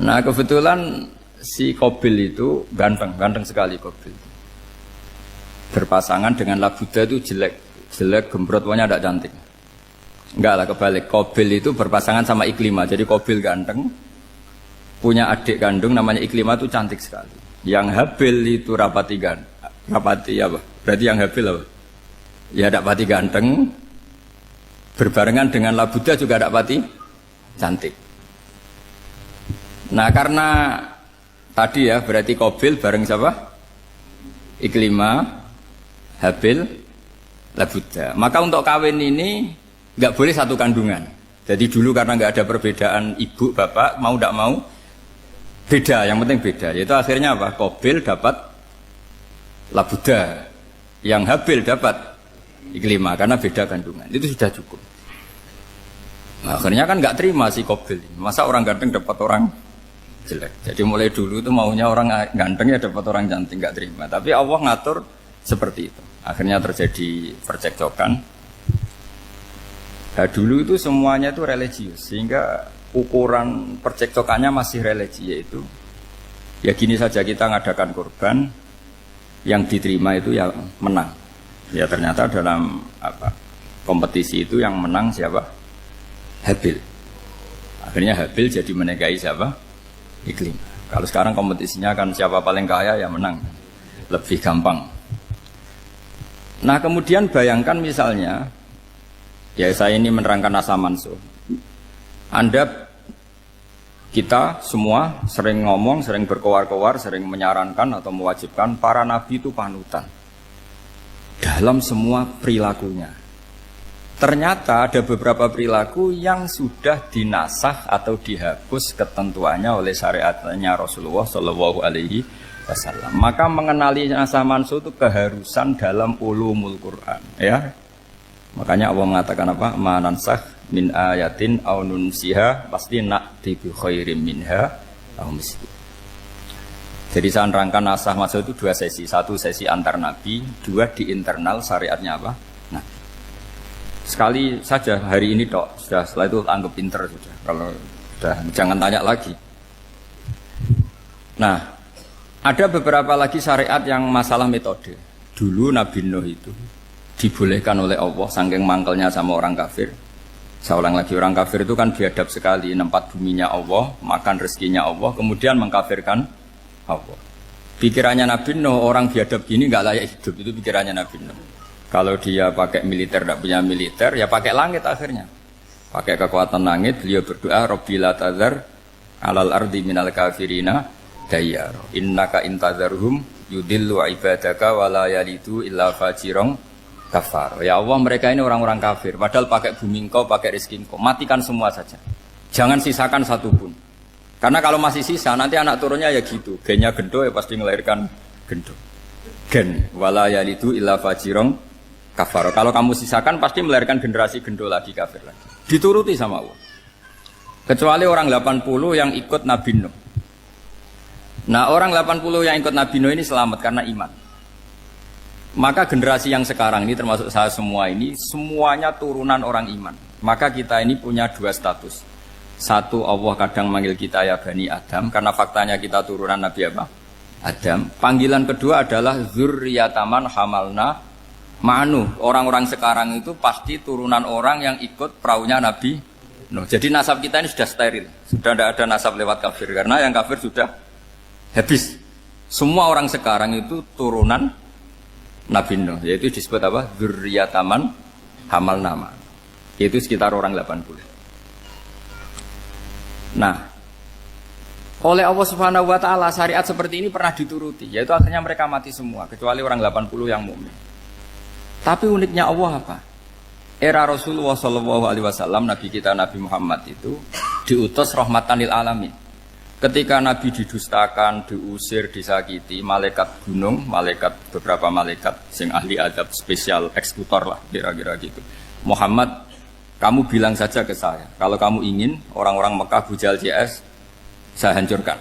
Nah kebetulan si Qabil itu ganteng sekali Qabil. Berpasangan dengan Labuda itu jelek gembrot, pokoknya tidak cantik. Enggak lah, kebalik. Qabil itu berpasangan sama Iklimah. Jadi Qabil ganteng, punya adik kandung namanya Iklimah itu cantik sekali. Yang Habil itu rapati apa? Berarti yang Habil apa? Ya rapati ganteng, berbarengan dengan Labuda juga rapati cantik. Nah karena tadi ya berarti Qabil bareng siapa? Iklimah, Habil, Labuda. Maka untuk kawin ini nggak boleh satu kandungan. Jadi dulu karena nggak ada perbedaan ibu bapak, mau tidak mau beda. Yang penting beda. Yaitu akhirnya apa? Qabil dapat Labuda, yang Habil dapat Iklimah karena beda kandungan. Itu sudah cukup. Nah, akhirnya kan nggak terima si Qabil. Masa orang ganteng dapat orang jelek. Jadi mulai dulu itu maunya orang ganteng ya dapat orang cantik, nggak terima. Tapi Allah ngatur seperti itu. Akhirnya terjadi percekcokan. Nah, dulu itu semuanya itu religius, sehingga ukuran percekcokannya masih religi, yaitu ya gini saja, kita ngadakan kurban, yang diterima itu ya menang. Ya ternyata dalam kompetisi itu yang menang siapa? Habil. Akhirnya Habil jadi menikahi siapa? Iklimah. Kalau sekarang kompetisinya kan siapa paling kaya ya menang, lebih gampang. Nah kemudian bayangkan misalnya, ya saya ini menerangkan asa mansuh. Kita semua sering ngomong, sering berkoar-koar, sering menyarankan atau mewajibkan para nabi itu panutan dalam semua perilakunya. Ternyata ada beberapa perilaku yang sudah dinasakh atau dihapus ketentuannya oleh syariatnya Rasulullah Shallallahu Alaihi Wasallam. Maka mengenali asa mansuh itu keharusan dalam ulumul Quran. Ya. Makanya Allah mengatakan apa? Manansakh min ayatin aw nunsiha pasti na'ti bi khairim minha aw misli. Jadi saya nerangkan nasakh mansuh itu dua sesi. Satu sesi antar nabi, dua di internal syariatnya apa? Nah, sekali saja hari ini tok, sudah setelah itu anggap pinter sudah. Kalau sudah jangan tanya lagi. Nah, ada beberapa lagi syariat yang masalah metode. Dulu Nabi Nuh itu dibolehkan oleh Allah saking mangkelnya sama orang kafir. Saya ulang lagi, orang kafir itu kan biadab sekali, nempat buminya Allah, makan rezekinya Allah, kemudian mengkafirkan Allah. Pikirannya Nabi Nuh, orang biadab gini nggak layak hidup, itu pikirannya Nabi Nuh. Kalau dia pakai militer, tidak punya militer, ya pakai langit akhirnya. Pakai kekuatan langit, beliau berdoa, Rabbi la tazar alal ardi minal kafirina dayyar. Innaka intazarhum yudillu ibadaka wala yalidu illa fajirong kafar. Ya Allah, mereka ini orang-orang kafir. Padahal pakai bumi engkau, pakai rezeki engkau. Matikan semua saja. Jangan sisakan satupun. Karena kalau masih sisa, nanti anak turunnya ya gitu. Gennya gendo ya pasti melahirkan gendo. Gen. Wala yalidu illa fajirong kafar. Kalau kamu sisakan pasti melahirkan generasi gendo lagi, kafir lagi. Dituruti sama Allah. Kecuali orang 80 yang ikut Nabi Nuh. Nah orang 80 yang ikut Nabi Nuh ini selamat karena iman. Maka generasi yang sekarang ini termasuk saya semua ini semuanya turunan orang iman. Maka kita ini punya dua status. Satu, Allah kadang manggil kita ya Bani Adam karena faktanya kita turunan Nabi apa? Adam. Panggilan kedua adalah Zurriyataman Hamalna Ma'nu. Orang-orang sekarang itu pasti turunan orang yang ikut perahunya Nabi Nuh. Jadi nasab kita ini sudah steril. Sudah tidak ada nasab lewat kafir karena yang kafir sudah habis. Semua orang sekarang itu turunan Nabi Nuh, yaitu disebut apa? Zurriyataman Hamalna Ma'nu. Yaitu sekitar orang 80. Nah, oleh Allah Subhanahu wa taala syariat seperti ini pernah dituruti, yaitu akhirnya mereka mati semua kecuali orang 80 yang mukmin. Tapi uniknya Allah apa? Era Rasulullah sallallahu alaihi wasallam, nabi kita Nabi Muhammad itu diutus rahmatan lil alamin. Ketika Nabi didustakan, diusir, disakiti, malaikat gunung, beberapa malaikat sing ahli adab spesial eksekutor lah kira-kira gitu. Muhammad kamu bilang saja ke saya, kalau kamu ingin orang-orang Mekah Abu Jahal CS, saya hancurkan.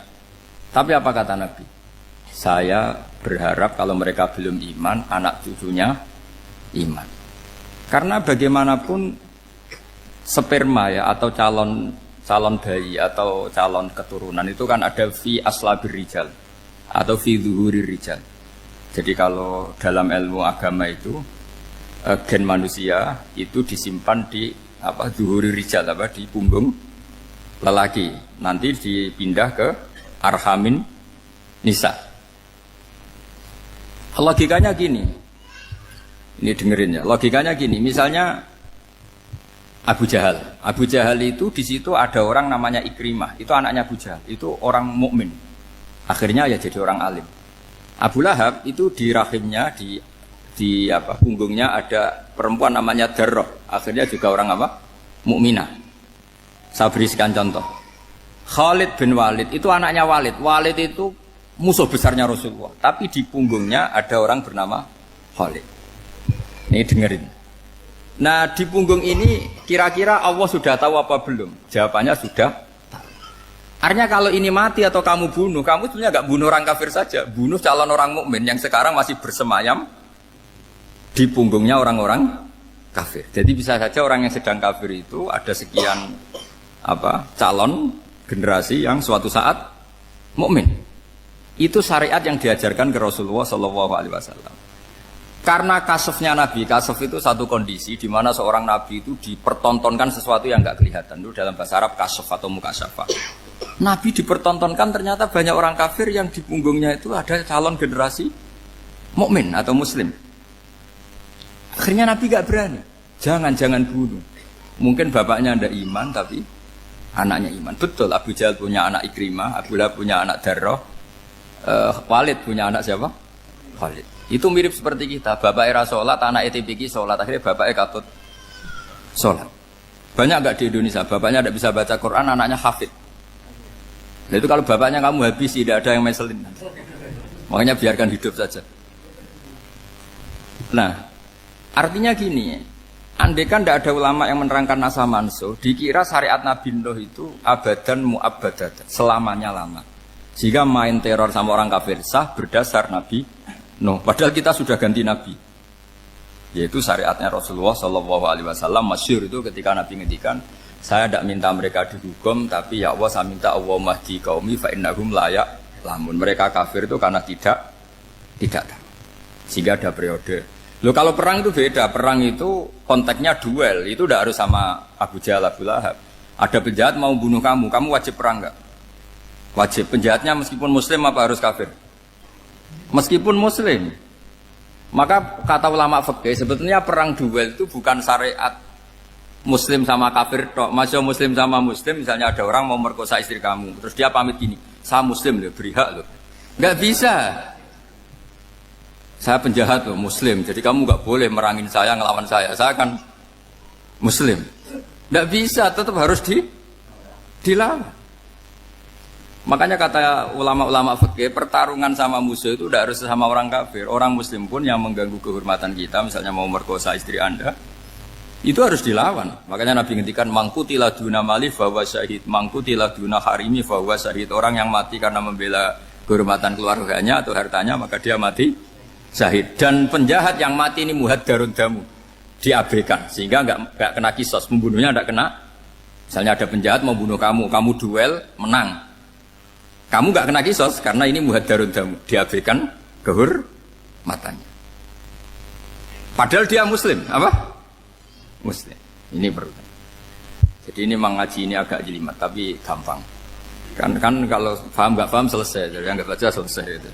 Tapi apa kata Nabi? Saya berharap kalau mereka belum iman, anak cucunya iman. Karena bagaimanapun sperma ya, atau calon bayi atau calon keturunan itu kan ada fi aslabir rijal atau fi zuhurir rijal. Jadi kalau dalam ilmu agama itu gen manusia itu disimpan di zuhurir rijal, di punggung lelaki, nanti dipindah ke arhamin nisa. Logikanya gini, ini dengerin ya, logikanya gini, misalnya Abu Jahal itu di situ ada orang namanya Ikrimah, itu anaknya Abu Jahal, itu orang mukmin, akhirnya ya jadi orang alim. Abu Lahab itu di rahimnya, di punggungnya ada perempuan namanya Darroh, akhirnya juga orang mukminah. Saya berikan contoh. Khalid bin Walid itu anaknya Walid. Walid itu musuh besarnya Rasulullah, tapi di punggungnya ada orang bernama Khalid. Ini dengerin. Nah, di punggung ini kira-kira Allah sudah tahu apa belum? Jawabannya sudah tahu. Artinya kalau ini mati atau kamu bunuh, kamu sebenarnya nggak bunuh orang kafir saja, bunuh calon orang mukmin yang sekarang masih bersemayam di punggungnya orang-orang kafir. Jadi bisa saja orang yang sedang kafir itu ada sekian calon generasi yang suatu saat mukmin. Itu syariat yang diajarkan ke Rasulullah SAW. Karena kasofnya Nabi, kasof itu satu kondisi di mana seorang Nabi itu dipertontonkan sesuatu yang nggak kelihatan. Itu dalam bahasa Arab kasof atau mukasyafah. Nabi dipertontonkan ternyata banyak orang kafir yang di punggungnya itu ada calon generasi mukmin atau muslim. Akhirnya Nabi gak berani. Jangan bunuh. Mungkin bapaknya ada iman tapi anaknya iman. Betul, Abu Jahal punya anak Ikrimah, Abu Lahab punya anak Darroh, Walid punya anak siapa? Walid. Itu mirip seperti kita. Bapak era sholat, anak ETPK sholat. Akhirnya bapaknya katut sholat. Banyak gak di Indonesia? Bapaknya tidak bisa baca Quran, anaknya hafid. Nah itu kalau bapaknya kamu habis, tidak ada yang meselin. Makanya biarkan hidup saja. Nah, artinya gini, andai kan tidak ada ulama yang menerangkan nasa mansuh, dikira syariat Nabi Nuh itu abadan mu'abbadat, selamanya lama. Sehingga main teror sama orang kafir sah berdasar Nabi Nuh. Padahal kita sudah ganti Nabi. Yaitu syariatnya Rasulullah SAW, masyhur itu ketika Nabi ngendikan, saya tidak minta mereka dihukum, tapi ya Allah saya minta Allah mahdi qaumi fa innahum layak lamun. Mereka kafir itu karena tidak tahu. Sehingga ada periode. Loh kalau perang itu beda, perang itu konteksnya duel, itu tidak harus sama Abu Jahal, Abu Lahab. Ada penjahat mau bunuh kamu wajib perang enggak? Wajib. Penjahatnya meskipun muslim apa harus kafir? Meskipun muslim. Maka kata ulama fikih sebetulnya perang duel itu bukan syariat muslim sama kafir tok. Masih muslim sama muslim, misalnya ada orang mau merkosa istri kamu, terus dia pamit gini, saya muslim loh, beri hak loh. Enggak bisa. Saya penjahat loh, muslim, jadi kamu nggak boleh merangin saya, ngelawan saya kan muslim. Nggak bisa, tetap harus dilawan. Makanya kata ulama-ulama fikih, pertarungan sama musuh itu tidak harus sama orang kafir. Orang muslim pun yang mengganggu kehormatan kita, misalnya mau merkosa istri Anda, itu harus dilawan. Makanya Nabi ngendikan, mangkutilah duna mali fahuwa syahid, mangkutilah duna harimi fahuwa syahid. Orang yang mati karena membela kehormatan keluarganya atau hartanya, maka dia mati syahid. Dan penjahat yang mati ini muhaddarun damu, diabaikan sehingga enggak kena kisos, pembunuhnya enggak kena. Misalnya ada penjahat mau bunuh kamu duel menang, kamu enggak kena kisos karena ini muhaddarun damu, diabaikan kehormatannya. Padahal dia muslim, apa? Muslim. Ini perlu. Jadi ini mengaji ini agak jelimet tapi gampang. Kan kalau paham enggak paham selesai, jadi enggak baca selesai itu.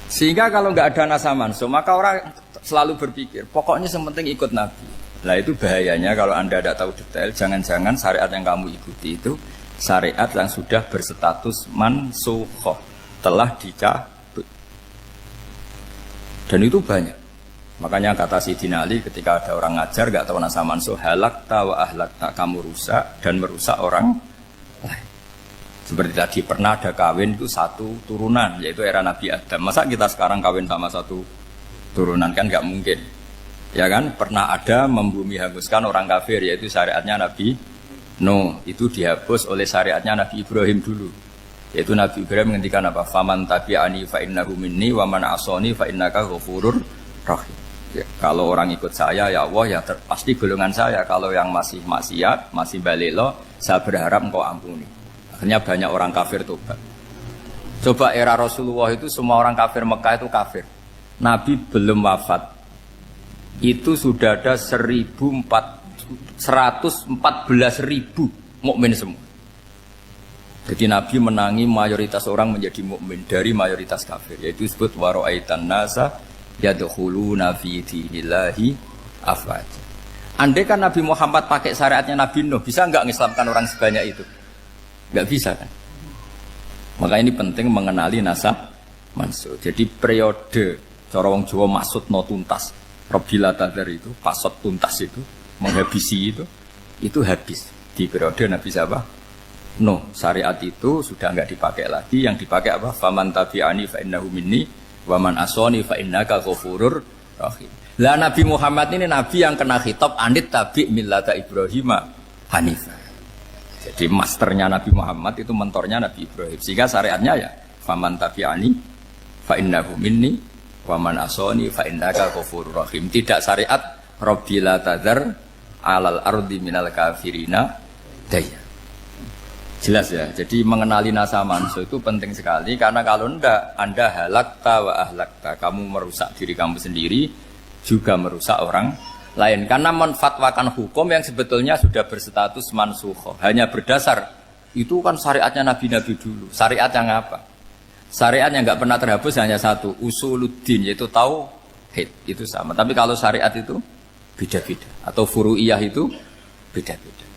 Sehingga kalau nggak ada nasa mansuh, maka orang selalu berpikir, pokoknya yang penting ikut Nabi. Nah itu bahayanya kalau Anda tidak tahu detail, jangan-jangan syariat yang kamu ikuti itu syariat yang sudah berstatus mansukhoh, telah dicabut. Dan itu banyak. Makanya kata Sayyidina Ali ketika ada orang ngajar nggak tahu nasa mansuh, halakta wa ahlakta, kamu rusak dan merusak orang lain. Seperti tadi pernah ada kawin itu satu turunan, yaitu era Nabi Adam. Masa kita sekarang kawin sama satu turunan, kan nggak mungkin. Ya kan? Pernah ada membumi hanguskan orang kafir, yaitu syariatnya Nabi Nuh. Itu dihapus oleh syariatnya Nabi Ibrahim dulu. Yaitu Nabi Ibrahim menghentikan apa? Faman tabi'ani fa innahu minni wa man asani fa innaka ghafurur rahim. Ya, kalau orang ikut saya ya Allah ya pasti golongan saya. Kalau yang masih maksiat, masih balelo, saya berharap engkau ampuni. Akhirnya banyak orang kafir tobat. Coba era Rasulullah itu semua orang kafir Mekah itu kafir. Nabi belum wafat. Itu sudah ada 114.000 mukmin semua. Jadi Nabi menangi mayoritas orang menjadi mukmin dari mayoritas kafir. Yaitu disebut wara'aitan nasa yadkhuluna fi dinillahi afwaj. Andai kan Nabi Muhammad pakai syariatnya Nabi Nuh, bisa enggak mengislamkan orang sebanyak itu? Enggak bisa kan? Maka ini penting mengenali nasab mansur. Jadi periode cara wong Jawa maksud no tuntas. Rabbil tadar itu, pasot tuntas itu, menghabisi itu habis di periode Nabi siapa? Nuh. Syariat itu sudah enggak dipakai lagi, yang dipakai apa? Faman tabi'ani fa innahu minni wa man asani fa innaka ghafurur rahim. Lah Nabi Muhammad ini nabi yang kena khitab anit tabi' millata Ibrahim hanifah. Jadi masternya Nabi Muhammad itu mentornya Nabi Ibrahim. Sehingga syariatnya ya faman tabi'ani fa innahu minni wa man asani fa innaka ghafurur rahim. Tidak syariat rabbil tadar alal ardi minal kafirina daya. Jelas ya. Jadi mengenali nasab mansur itu penting sekali karena kalau enggak Anda halakta wa ahlakta, kamu merusak diri kamu sendiri juga merusak orang lain karena menfatwakan hukum yang sebetulnya sudah berstatus mansukh hanya berdasar itu kan syariatnya nabi-nabi dulu. Syariat yang apa? Syariat yang enggak pernah terhapus hanya satu, usuluddin, yaitu tauhid, itu sama. Tapi kalau syariat itu beda-beda atau furu'iyah itu beda-beda.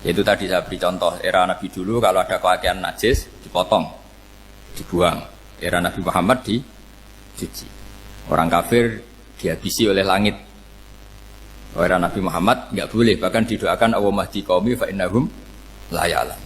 Yaitu tadi saya beri contoh era Nabi dulu kalau ada pakaian najis dipotong, dibuang. Era Nabi Muhammad dicuci. Orang kafir dihabisi oleh langit. Era Nabi Muhammad enggak boleh, bahkan didoakan Allahumma hdi qaumi fa innahum la ya'lam.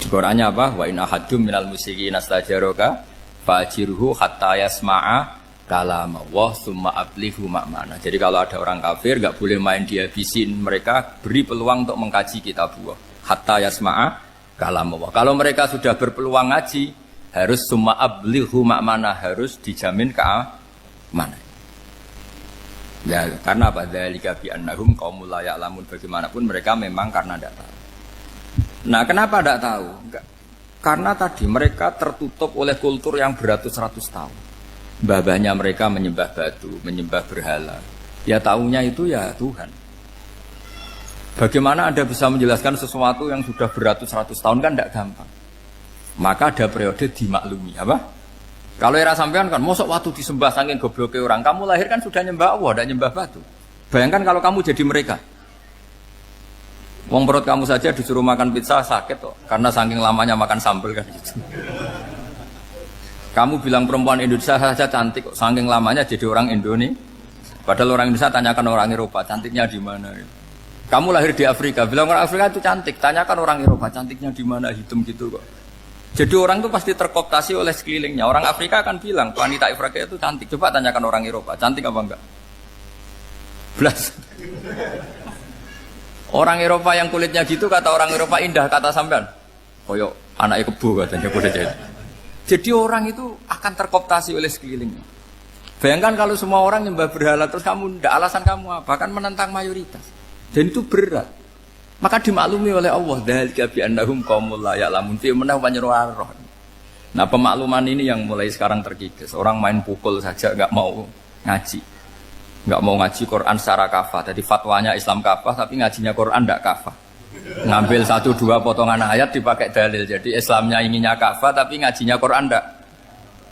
Di Qur'annya apa? Wa in ahadum minal musyrikin astajaraka fa'jirhu hatta yasma'a kalamullah tsumma ablighu ma'mana. Jadi kalau ada orang kafir enggak boleh main dihabisin mereka, beri peluang untuk mengkaji kitabullah hatta yasma'a kalamullah. Kalau mereka sudah berpeluang ngaji, harus tsumma ablighu ma'mana, harus dijamin keamanan. Ya, karena apa? Dzalika bi annahum qaumul la ya'lamun. Bagaimanapun mereka memang karena tidak tahu. Nah, kenapa tidak tahu? Enggak. Karena tadi mereka tertutup oleh kultur yang beratus-ratus tahun. Babahnya mereka menyembah batu, menyembah berhala. Ya tahunya itu ya Tuhan. Bagaimana Anda bisa menjelaskan sesuatu yang sudah beratus-ratus tahun kan tidak gampang. Maka ada periode dimaklumi, apa? Kalau era sampean kan, mosok waktu disembah saking gobloknya orang, kamu lahir kan sudah nyembah Allah, tidak nyembah batu. Bayangkan kalau kamu jadi mereka. Wong perut kamu saja disuruh makan pizza sakit kok, karena saking lamanya makan sambal kan gitu. Kamu bilang perempuan Indonesia saja cantik kok, saking lamanya jadi orang Indonesia. Padahal orang Indonesia tanyakan orang Eropa, cantiknya di mana? Kamu lahir di Afrika, bilang orang Afrika itu cantik, tanyakan orang Eropa, cantiknya di mana, hitam gitu kok. Jadi orang itu pasti terkooptasi oleh sekelilingnya. Orang Afrika akan bilang, wanita Afrika itu cantik. Coba tanyakan orang Eropa, cantik apa enggak? Belas. Orang Eropa yang kulitnya gitu, kata orang Eropa indah, kata sampean. Koyok anaknya kebo katanya, boleh jadi. Jadi orang itu akan terkooptasi oleh sekelilingnya. Bayangkan kalau semua orang nyembah berhala, terus kamu ndak, alasan kamu apa? Kan menentang mayoritas. Dan itu berat. Maka dimaklumi oleh Allah, dzalika bi annahum qaumul la ya'lamun fi manah panyeruarah. Nah, pemakluman ini yang mulai sekarang terkikis. Orang main pukul saja enggak mau ngaji. Enggak mau ngaji Quran secara kafah. Jadi fatwanya Islam kafah tapi ngajinya Quran enggak kafah. Ngambil 1-2 potongan ayat dipakai dalil. Jadi Islamnya inginnya kafah tapi ngajinya Quran enggak.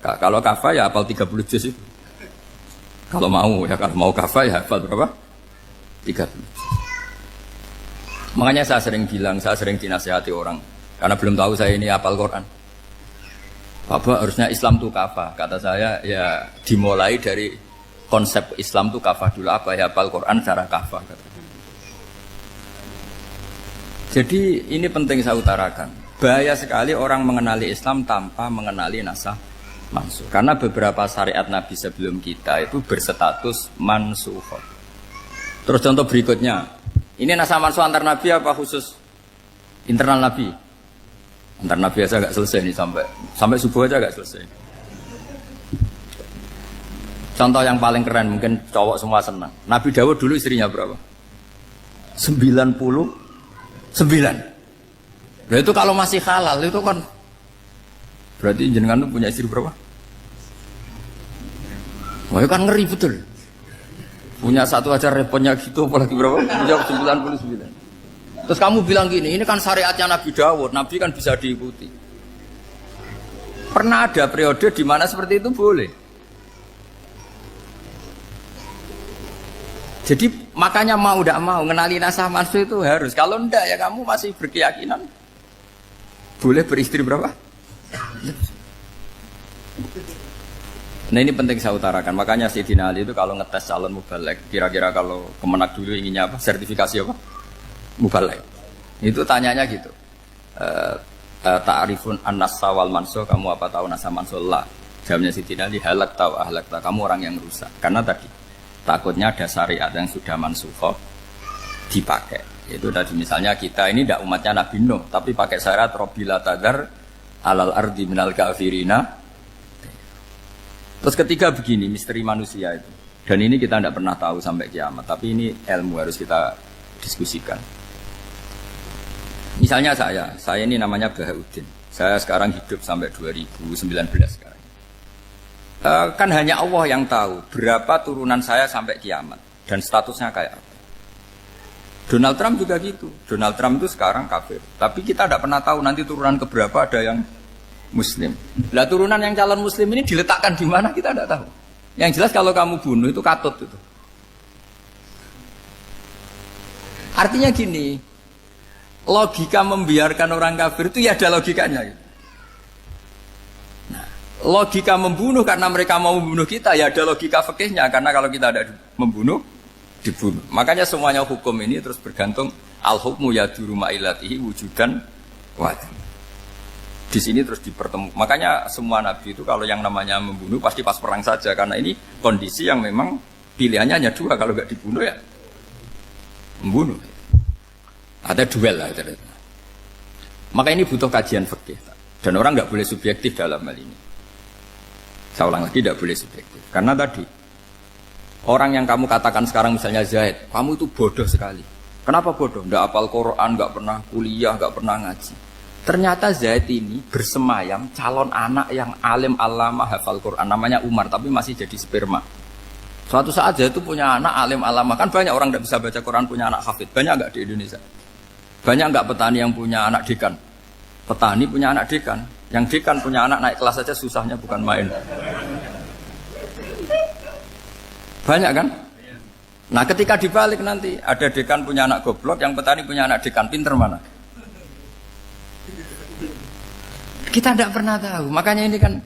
Kalau kafah ya hafal 30 juz itu. Kalau mau kafah ya hafal berapa? 30. Makanya saya sering bilang, saya sering dinasihati orang karena belum tahu saya ini hafal Quran. Bapak harusnya Islam itu kafah. Kata saya ya dimulai dari konsep Islam itu kafah dulu. Apa ya hafal Quran secara kafah. Jadi ini penting saya utarakan. Bahaya sekali orang mengenali Islam tanpa mengenali nasab mansuh. Karena beberapa syariat Nabi sebelum kita itu berstatus mansukhah. Terus contoh berikutnya, ini nasa mansuh antar Nabi apa khusus internal Nabi? Antar Nabi aja gak selesai nih sampai subuh aja gak selesai. Contoh yang paling keren mungkin cowok semua senang. Nabi Dawud dulu istrinya berapa? 99. Nah itu kalau masih halal itu kan berarti jenengan tuh punya istri berapa? Wah kan ngeri betul. Punya satu aja repotnya gitu apalagi berapa? Punya 99. Terus kamu bilang gini, ini kan syariatnya Nabi Dawud, Nabi kan bisa diikuti. Pernah ada periode di mana seperti itu boleh. Jadi makanya mau tidak mau ngenali nasah mansuh itu harus. Kalau enggak ya kamu masih berkeyakinan boleh beristri berapa? Nah ini penting saya utarakan. Makanya Sayyidina Ali itu kalau ngetes calon mubaligh, kira-kira kalau Kemenak dulu inginnya apa? Sertifikasi apa? Mubaligh. Itu tanyanya gitu. Ta'rifun an-nassa wal mansuh, kamu apa tahu nasa mansuh? La. Jawabnya Sayyidina Ali, halak tahu ahlak tahu. Kamu orang yang rusak. Karena tadi takutnya ada syariat yang sudah mansukhah dipakai. Itu tadi misalnya kita ini tidak umatnya Nabi Nuh, tapi pakai syarat Robbila tadar alal ardi minal kafirina. Terus ketiga begini, misteri manusia itu. Dan ini kita tidak pernah tahu sampai kiamat, tapi ini ilmu harus kita diskusikan. Misalnya saya ini namanya Bahauddin. Saya sekarang hidup sampai 2019 sekarang. Kan hanya Allah yang tahu berapa turunan saya sampai kiamat dan statusnya kayak apa. Donald Trump juga gitu. Donald Trump itu sekarang kafir, tapi kita tidak pernah tahu nanti turunan keberapa ada yang Muslim. Lah turunan yang calon Muslim ini diletakkan di mana kita tidak tahu. Yang jelas kalau kamu bunuh itu katut itu. Artinya gini, logika membiarkan orang kafir itu ya ada logikanya. Nah, logika membunuh karena mereka mau membunuh kita ya ada logika fikihnya, karena kalau kita ada membunuh dibunuh. Makanya semuanya hukum ini terus bergantung al-hukmu yaduru ma'ilatihi wujudan wajib. Di sini terus dipertemukan. Makanya semua nabi itu kalau yang namanya membunuh pasti pas perang saja, karena ini kondisi yang memang pilihannya hanya dua, kalau nggak dibunuh ya membunuh. Ada duel lah. Maka ini butuh kajian fikih dan orang nggak boleh subjektif dalam hal ini. Saya ulang lagi, tidak boleh subjektif karena tadi orang yang kamu katakan sekarang misalnya Zaid, kamu itu bodoh sekali. Kenapa bodoh? Nggak hafal Quran, nggak pernah kuliah, nggak pernah ngaji. Ternyata Zaid ini bersemayam calon anak yang alim alama hafal Quran, namanya Umar, tapi masih jadi sperma. Suatu saat Zaid itu punya anak alim alama, kan banyak orang tidak bisa baca Quran punya anak hafid, banyak nggak di Indonesia? Banyak nggak petani yang punya anak dekan? Petani punya anak dekan, yang dekan punya anak naik kelas saja susahnya bukan main. Banyak kan? Nah ketika dibalik nanti ada dekan punya anak goblok, yang petani punya anak dekan, pinter mana? Kita tidak pernah tahu. Makanya ini kan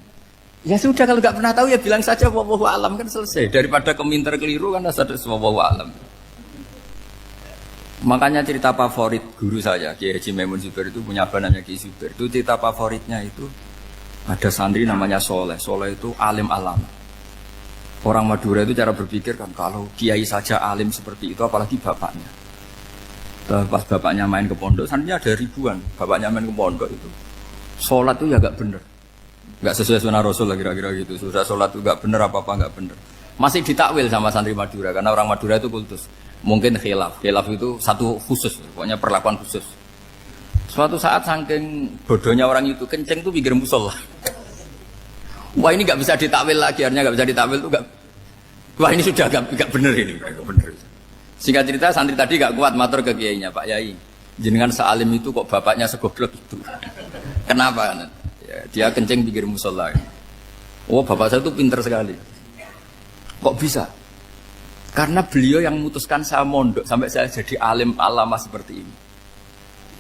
ya sudah, kalau nggak pernah tahu ya bilang saja wallahu alam, kan selesai. Daripada keminter keliru kan ada wallahu alam. Makanya cerita favorit guru saya Kiai Haji Maimun Zubair itu punya apa namanya Kiai Zubair. Itu cerita favoritnya itu ada santri namanya Soleh. Soleh itu alim alama. Orang Madura itu cara berpikir kan kalau kiai saja alim seperti itu, apalagi bapaknya. Pas bapaknya main ke pondok, santrinya ada ribuan. Bapaknya main ke pondok itu, sholat itu ya gak bener, gak sesuai sunnah Rasul lah kira-kira gitu. Sudah sholat itu gak bener, apa-apa gak bener. Masih ditakwil sama santri Madura, karena orang Madura itu kultus. Mungkin khilaf itu satu khusus, pokoknya perlakuan khusus. Suatu saat saking bodohnya orang itu, kenceng tuh pikir musola. Wah ini gak bisa ditakwil lagi, akhirnya gak bisa ditakwil tuh gak. Wah ini sudah gak bener ini, gak bener. Singkat cerita santri tadi gak kuat matur ke kiainya, Pak Yai, jenengan sealim itu kok bapaknya segoblok itu. Kenapa? Ya, dia kencing pikir musola. Oh bapak saya itu pinter sekali. Kok bisa? Karena beliau yang memutuskan saya mondok sampai saya jadi alim alama seperti ini.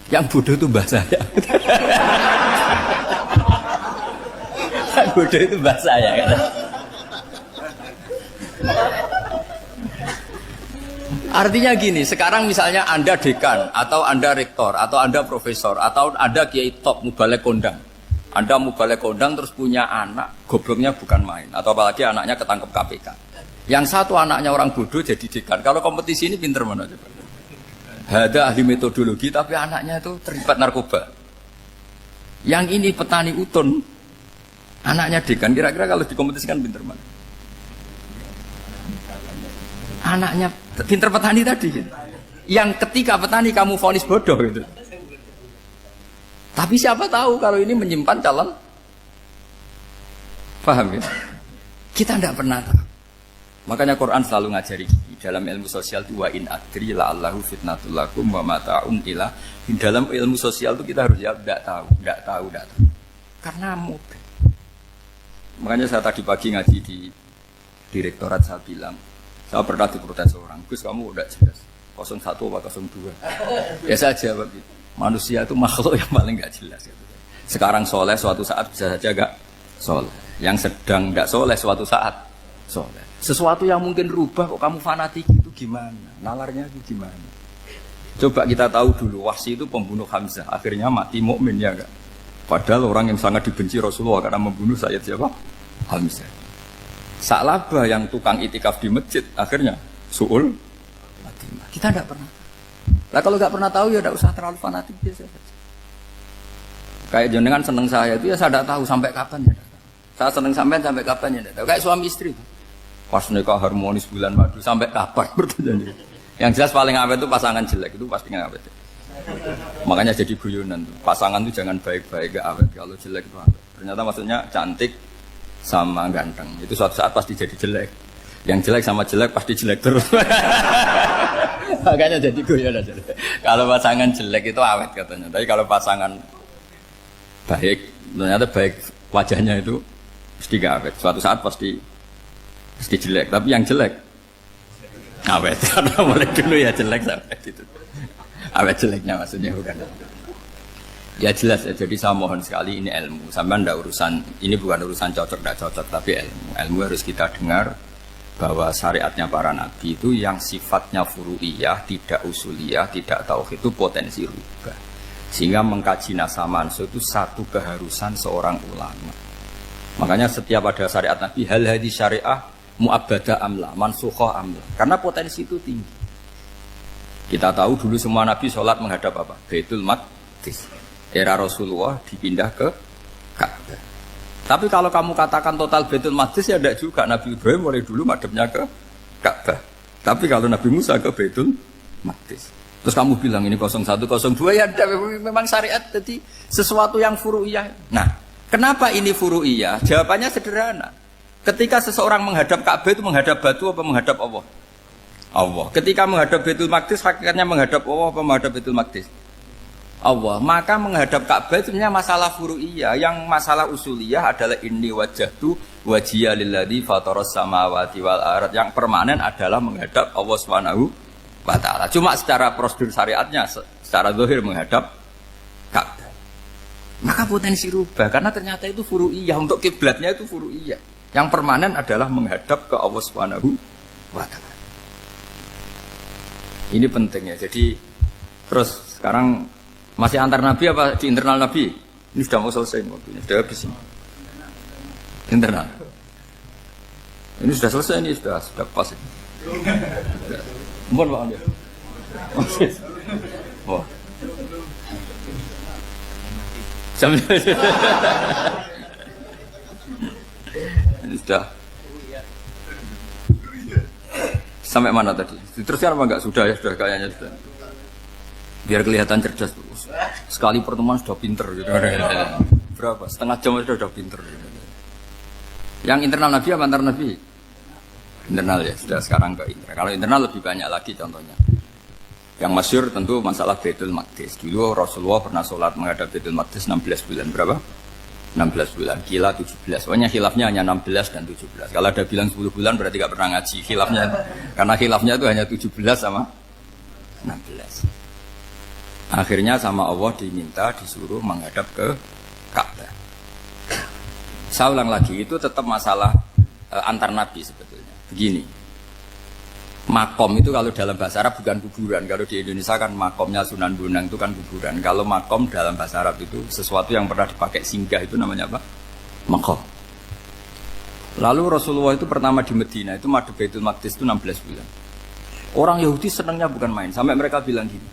Yang bodoh itu mbah saya. Yang bodoh itu mbah saya. Artinya gini, sekarang misalnya Anda dekan, atau Anda rektor, atau Anda profesor, atau Anda kiai top mubalek kondang. Anda mau balik kondang terus punya anak, gobloknya bukan main. Atau apalagi anaknya ketangkep KPK. Yang satu anaknya orang bodoh jadi dekan. Kalau kompetisi ini pinter mana coba? Ada ahli metodologi tapi anaknya itu terlibat narkoba. Yang ini petani utun, anaknya dekan. Kira-kira kalau dikompetisikan pinter mana? Anaknya pinter petani tadi. Yang ketika petani kamu vonis bodoh gitu. Tapi siapa tahu kalau ini menyimpan calon. Paham ya? Kita tidak pernah tahu. Makanya Quran selalu ngajari dalam ilmu sosial itu wa in adri la'allahu fitnatul lakum wa mata'un ila. Di dalam ilmu sosial itu kita harus jawab tidak tahu. Karena mudah. Makanya saya tadi pagi ngaji di direktorat, saya bilang, saya pernah diprotes orang, Gus kamu udah jelas 01 apa 02. Ya saya jawab gitu. Manusia itu makhluk yang paling gak jelas gitu. Sekarang soleh suatu saat bisa saja gak soleh. Yang sedang gak soleh suatu saat soleh. Sesuatu yang mungkin rubah kok kamu fanatik itu gimana? Nalarnya itu gimana? Coba kita tahu dulu Wahsy itu pembunuh Hamzah, akhirnya mati mukmin ya enggak? Padahal orang yang sangat dibenci Rasulullah karena membunuh Sayyid siapa? Hamzah. Sa'labah yang tukang itikaf di masjid akhirnya su'ul mati. Kita enggak pernah. Lah kalau enggak pernah tahu ya enggak usah terlalu fanatik biasa saja. Kayak jenengan seneng saya itu ya saya enggak tahu sampai kapan ya. Saya seneng sampean sampai kapan ya enggak tahu. Kayak suami istri itu. Pas nikah harmonis bulan madu sampai kapan bertanya. Yang jelas paling awet itu pasangan jelek itu pasti awet. Makanya jadi guyonan tuh. Pasangan itu jangan baik-baik gak awet, kalau jelek itu awet. Ternyata maksudnya cantik sama ganteng. Itu suatu saat pasti jadi jelek. Yang jelek sama jelek pasti jelek terus. Makanya jadi guyonan. Kalau pasangan jelek itu awet katanya. Tapi kalau pasangan baik, ternyata baik wajahnya itu pasti gak awet. Suatu saat pasti jelek, tapi yang jelek awet. Karena mulai dulu ya jelek sampai itu. Awet jeleknya maksudnya bukan. Ya jelas ya, jadi saya mohon sekali ini ilmu. Sampai ndak urusan, ini bukan urusan cocok ndak cocok, tapi ilmu. Ilmu harus kita dengar bahwa syariatnya para nabi itu yang sifatnya furu'iyah, tidak usuliyah, tidak tauhid itu potensi rubah. Sehingga mengkaji nasab mansukh itu satu keharusan seorang ulama. Makanya setiap ada syariat nabi hal hadis syariah mu'abbadah amla, mansukhah amla. Karena potensi itu tinggi. Kita tahu dulu semua nabi sholat menghadap apa? Baitul Maqdis. Era Rasulullah dipindah ke Ka'bah. Tapi kalau kamu katakan total Baitul Maqdis ya tidak juga. Nabi Ibrahim mulai dulu madhabnya ke Ka'bah. Tapi kalau Nabi Musa ke Baitul Maqdis. Terus kamu bilang ini 01, 02 ya ada, memang syariat jadi sesuatu yang furu'iyah. Nah, kenapa ini furu'iyah? Jawabannya sederhana. Ketika seseorang menghadap Ka'bah itu menghadap batu apa menghadap Allah? Allah. Ketika menghadap Baitul Maqdis hakikatnya menghadap Allah apa menghadap Baitul Maqdis? Allah. Maka menghadap Ka'bah itu sebenarnya masalah furu'iyah. Yang masalah usuliyah adalah inni wajjahtu wajhiya lilladzi fataras samawati wal ardh. Yang permanen adalah menghadap Allah Subhanahu wa taala. Cuma secara prosedur syariatnya secara zahir menghadap Ka'bah. Maka potensi rubah karena ternyata itu furu'iyah, untuk kiblatnya itu furu'iyah. Yang permanen adalah menghadap ke Allah Subhanahu wa taala. Ini pentingnya. Jadi terus sekarang masih antar nabi apa di internal nabi? Ini sudah mau selesai waktunya, sudah habis ini. Internal. Ini sudah selesai, ini sudah pas ini. Mohon Pak ambil. Oh. Ini sudah. Sampai mana tadi? Diteruskan apa enggak? Sudah ya, sudah kayaknya sudah. Biar kelihatan cerdas. Sekali pertemuan sudah pinter gitu. Berapa? Setengah jam sudah pinter. Yang internal nabi apa antar nabi? Internal ya, sudah sekarang ke internal. Kalau internal lebih banyak lagi contohnya. Yang masyhur tentu masalah Baitul Maqdis. Dulu Rasulullah pernah sholat menghadap Baitul Maqdis 16 bulan. Berapa? 16 bulan, kila 17. Pokoknya khilafnya hanya 16 dan 17. Kalau ada bilang 10 bulan berarti gak pernah ngaji khilafnya. Karena khilafnya itu hanya 17 sama 16. Akhirnya sama Allah diminta disuruh menghadap ke Ka'bah. Saya ulang lagi, itu tetap masalah antar nabi sebetulnya. Begini. Makom itu kalau dalam bahasa Arab bukan kuburan. Kalau di Indonesia kan makomnya Sunan Bonang itu kan kuburan. Kalau makom dalam bahasa Arab itu sesuatu yang pernah dipakai singgah, itu namanya apa? Makom. Lalu Rasulullah itu pertama di Medina itu madhep Baitul Maqdis itu 16 bulan. Orang Yahudi senangnya bukan main. Sampai mereka bilang gini,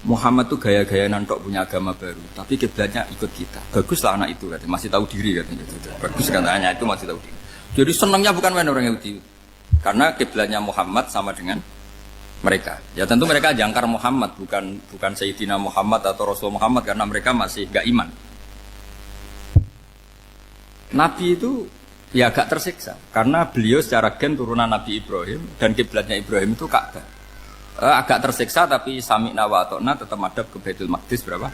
Muhammad tuh gaya-gaya nantok punya agama baru, tapi kiblatnya ikut kita. Baguslah anak itu katanya, masih tahu diri katanya. Bagus katanya itu masih tahu diri. Jadi senangnya bukan main orang Yahudi. Karena kiblatnya Muhammad sama dengan mereka. Ya tentu mereka jangkar Muhammad, bukan Sayyidina Muhammad atau Rasul Muhammad, karena mereka masih gak iman. Nabi itu ya agak tersiksa karena beliau secara gen turunan Nabi Ibrahim dan kiblatnya Ibrahim itu Ka'bah. Agak tersiksa tapi sami'na wa ata'na tetap madhab ke Baitul Maqdis berapa?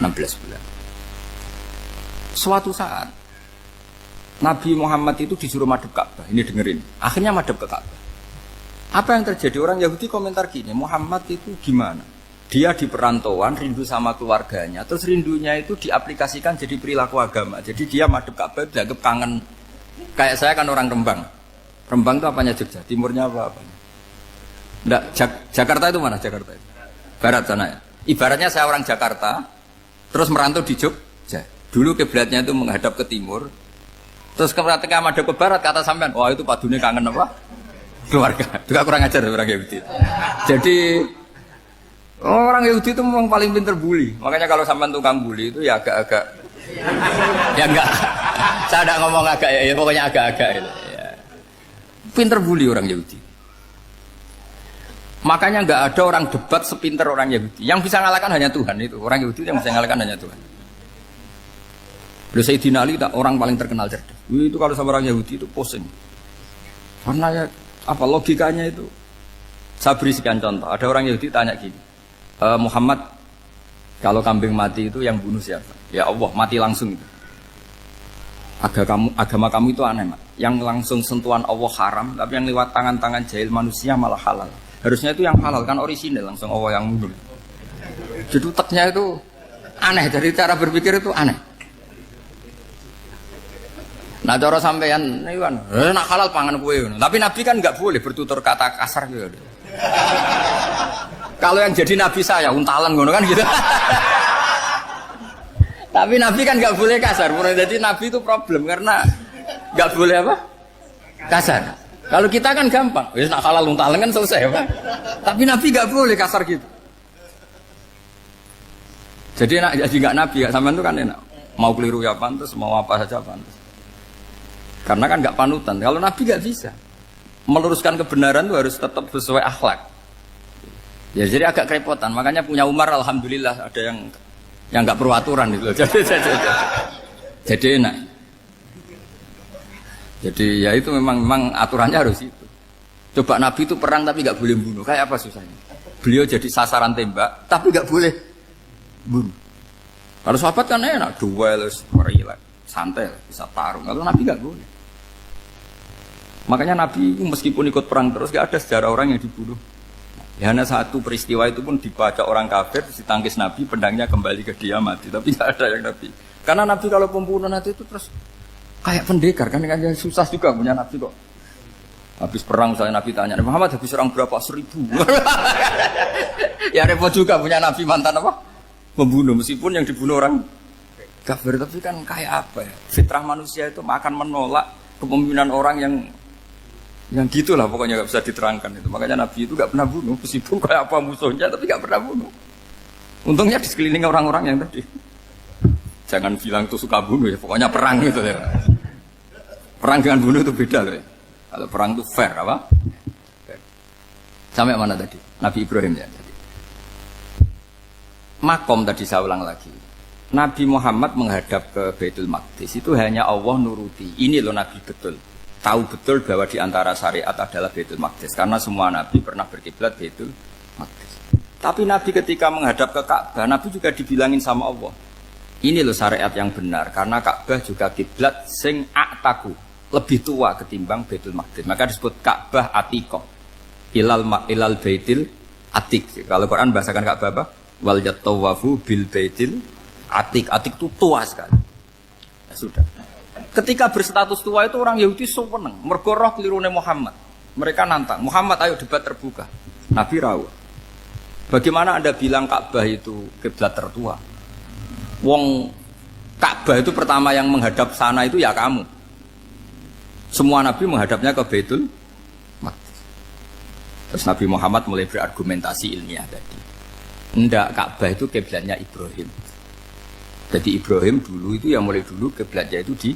16 bulan. Suatu saat Nabi Muhammad itu disuruh madhab Ka'bah. Ini dengerin. Akhirnya madhab ke Ka'bah. Apa yang terjadi? Orang Yahudi komentar gini, Muhammad itu gimana? Dia di perantauan, rindu sama keluarganya. Terus rindunya itu diaplikasikan jadi perilaku agama. Jadi dia madhab Ka'bah dianggap kangen. Kayak saya kan orang Rembang. Rembang itu apanya Jogja? Timurnya apa-apanya? Enggak, Jakarta itu mana Jakarta itu? Barat sana ya. Ibaratnya saya orang Jakarta, terus merantau di Jogja. Dulu kiblatnya itu menghadap ke timur. Terus ketika madhab ke barat kata sampean, wah itu padune kangen apa? Keluarga. Juga kurang ajar orang Yahudi. Jadi orang Yahudi itu memang paling pinter bully. Makanya kalau sampean tukang bully itu ya agak-agak ya enggak. Saya enggak ngomong agak ya, pokoknya agak-agak itu. Ya. Pinter bully orang Yahudi. Makanya enggak ada orang debat sepinter orang Yahudi. Yang bisa ngalahkan hanya Tuhan itu. Orang Yahudi yang bisa ngalahkan hanya Tuhan. Sayyidina Ali orang paling terkenal cerdas. Itu kalau sama orang Yahudi itu pusing. Karena ya apa logikanya itu? Saya beri sekian contoh. Ada orang Yahudi tanya gini, Muhammad, kalau kambing mati itu yang bunuh siapa? Ya Allah, mati langsung itu. Agama kamu itu aneh, Mak. Yang langsung sentuhan Allah haram, tapi yang lewat tangan-tangan jahil manusia malah halal. Harusnya itu yang halal kan orisinil, langsung Allah yang bunuh. Jadi utaknya itu aneh, dari cara berpikir itu aneh. Nah cara sampean ini kan, nak halal pangan kue. Tapi Nabi kan nggak boleh bertutur kata kasar gitu. Kalau yang jadi Nabi saya untalan ngono kan gitu. Tapi Nabi kan nggak boleh kasar. Jadi Nabi itu problem karena nggak boleh apa? Kasar. Kalau kita kan gampang, wis nak halal untalan kan selesai apa? Tapi Nabi nggak boleh kasar gitu. Jadi nak jadi nggak Nabi, sampean itu kan enak. Mau keliru ya pantas, mau apa saja pantas. Karena kan nggak panutan. Kalau Nabi nggak bisa meluruskan kebenaran itu harus tetap sesuai akhlak. Ya jadi agak kerepotan. Makanya punya Umar alhamdulillah ada yang nggak perlu aturan itu. Jadi enak. Jadi ya itu memang aturannya harus itu. Coba Nabi itu perang tapi nggak boleh bunuh. Kayak apa susahnya? Beliau jadi sasaran tembak tapi nggak boleh bunuh. Kalau sahabat kan enak, duel, relax, santai, bisa tarung. Kalau Nabi nggak boleh. Makanya Nabi meskipun ikut perang terus gak ada sejarah orang yang dibunuh. Ya hanya satu peristiwa itu pun dibaca orang kafir, ditangkis Nabi, pedangnya kembali ke dia mati. Tapi gak ada yang Nabi. Karena Nabi kalau pembunuh nanti itu terus kayak pendekar kan susah juga punya Nabi kok. Habis perang misalnya Nabi tanya, Muhammad habis serang berapa? 1000. Ya repot juga punya Nabi mantan apa? Pembunuh meskipun yang dibunuh orang kafir. Tapi kan kayak apa ya? Fitrah manusia itu akan menolak kepemimpinan orang yang gitulah pokoknya gak bisa diterangkan itu. Makanya Nabi itu gak pernah bunuh meskipun kayak apa musuhnya tapi gak pernah bunuh. Untungnya di sekeliling orang-orang yang tadi. Jangan bilang itu suka bunuh ya, pokoknya perang gitu ya. Perang dengan bunuh itu beda loh ya. Kalau perang itu fair apa? Fair. Sampai mana tadi? Nabi Ibrahim ya tadi. Makom tadi saya ulang lagi. Nabi Muhammad menghadap ke Baitul Maqdis itu hanya Allah nuruti. Ini loh Nabi betul. Tahu betul bahwa di antara syariat adalah Baitul Maqdis. Karena semua Nabi pernah berkiblat Baitul Maqdis. Tapi Nabi ketika menghadap ke Ka'bah, Nabi juga dibilangin sama Allah. Ini loh syariat yang benar. Karena Ka'bah juga kiblat sing a'taku. Lebih tua ketimbang Baitul Maqdis. Maka disebut Ka'bah Atiqah. Ilal Baitil Atiq. Kalau Quran bahasakan Ka'bah apa? Wal yatawafu bil Baitil Atiq. Atiq itu tua sekali. Ya sudah. Ketika berstatus tua itu orang Yahudi seneng, mergo roh kelirune Muhammad. Mereka nantang, Muhammad ayo debat terbuka. Nabi rawuh. Bagaimana Anda bilang Ka'bah itu kiblat tertua? Wong Ka'bah itu pertama yang menghadap sana itu ya kamu. Semua Nabi menghadapnya ke Baitul Maqdis. Terus Nabi Muhammad mulai berargumentasi ilmiah tadi. Enggak, Ka'bah itu kiblatnya Ibrahim. Jadi Ibrahim dulu itu yang mulai dulu kiblatnya itu di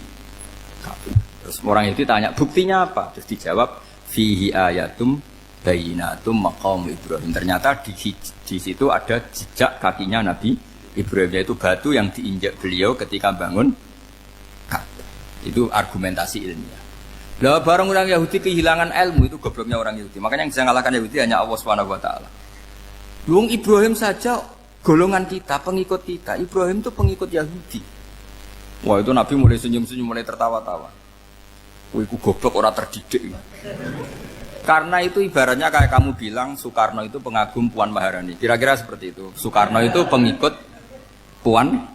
Ka'bah. Terus orang itu tanya, buktinya apa? Terus dijawab, fihi ayatum bayinatum maqam Ibrahim. Ternyata di situ ada jejak kakinya Nabi Ibrahim, yaitu batu yang diinjak beliau ketika bangun Ka'bah. Itu argumentasi ilmiah. Lah barang orang Yahudi kehilangan ilmu, itu gobloknya orang Yahudi. Makanya yang bisa mengalahkan Yahudi hanya Allah Subhanahu wa taala. Luang Ibrahim saja golongan kita, pengikut kita. Ibrahim itu pengikut Yahudi. Wah, itu Nabi mulai senyum-senyum, mulai tertawa-tawa. Wah, itu goblok, orang terdidik. Karena itu ibaratnya kayak kamu bilang Soekarno itu pengagum Puan Maharani. Kira-kira seperti itu. Soekarno itu pengikut Puan.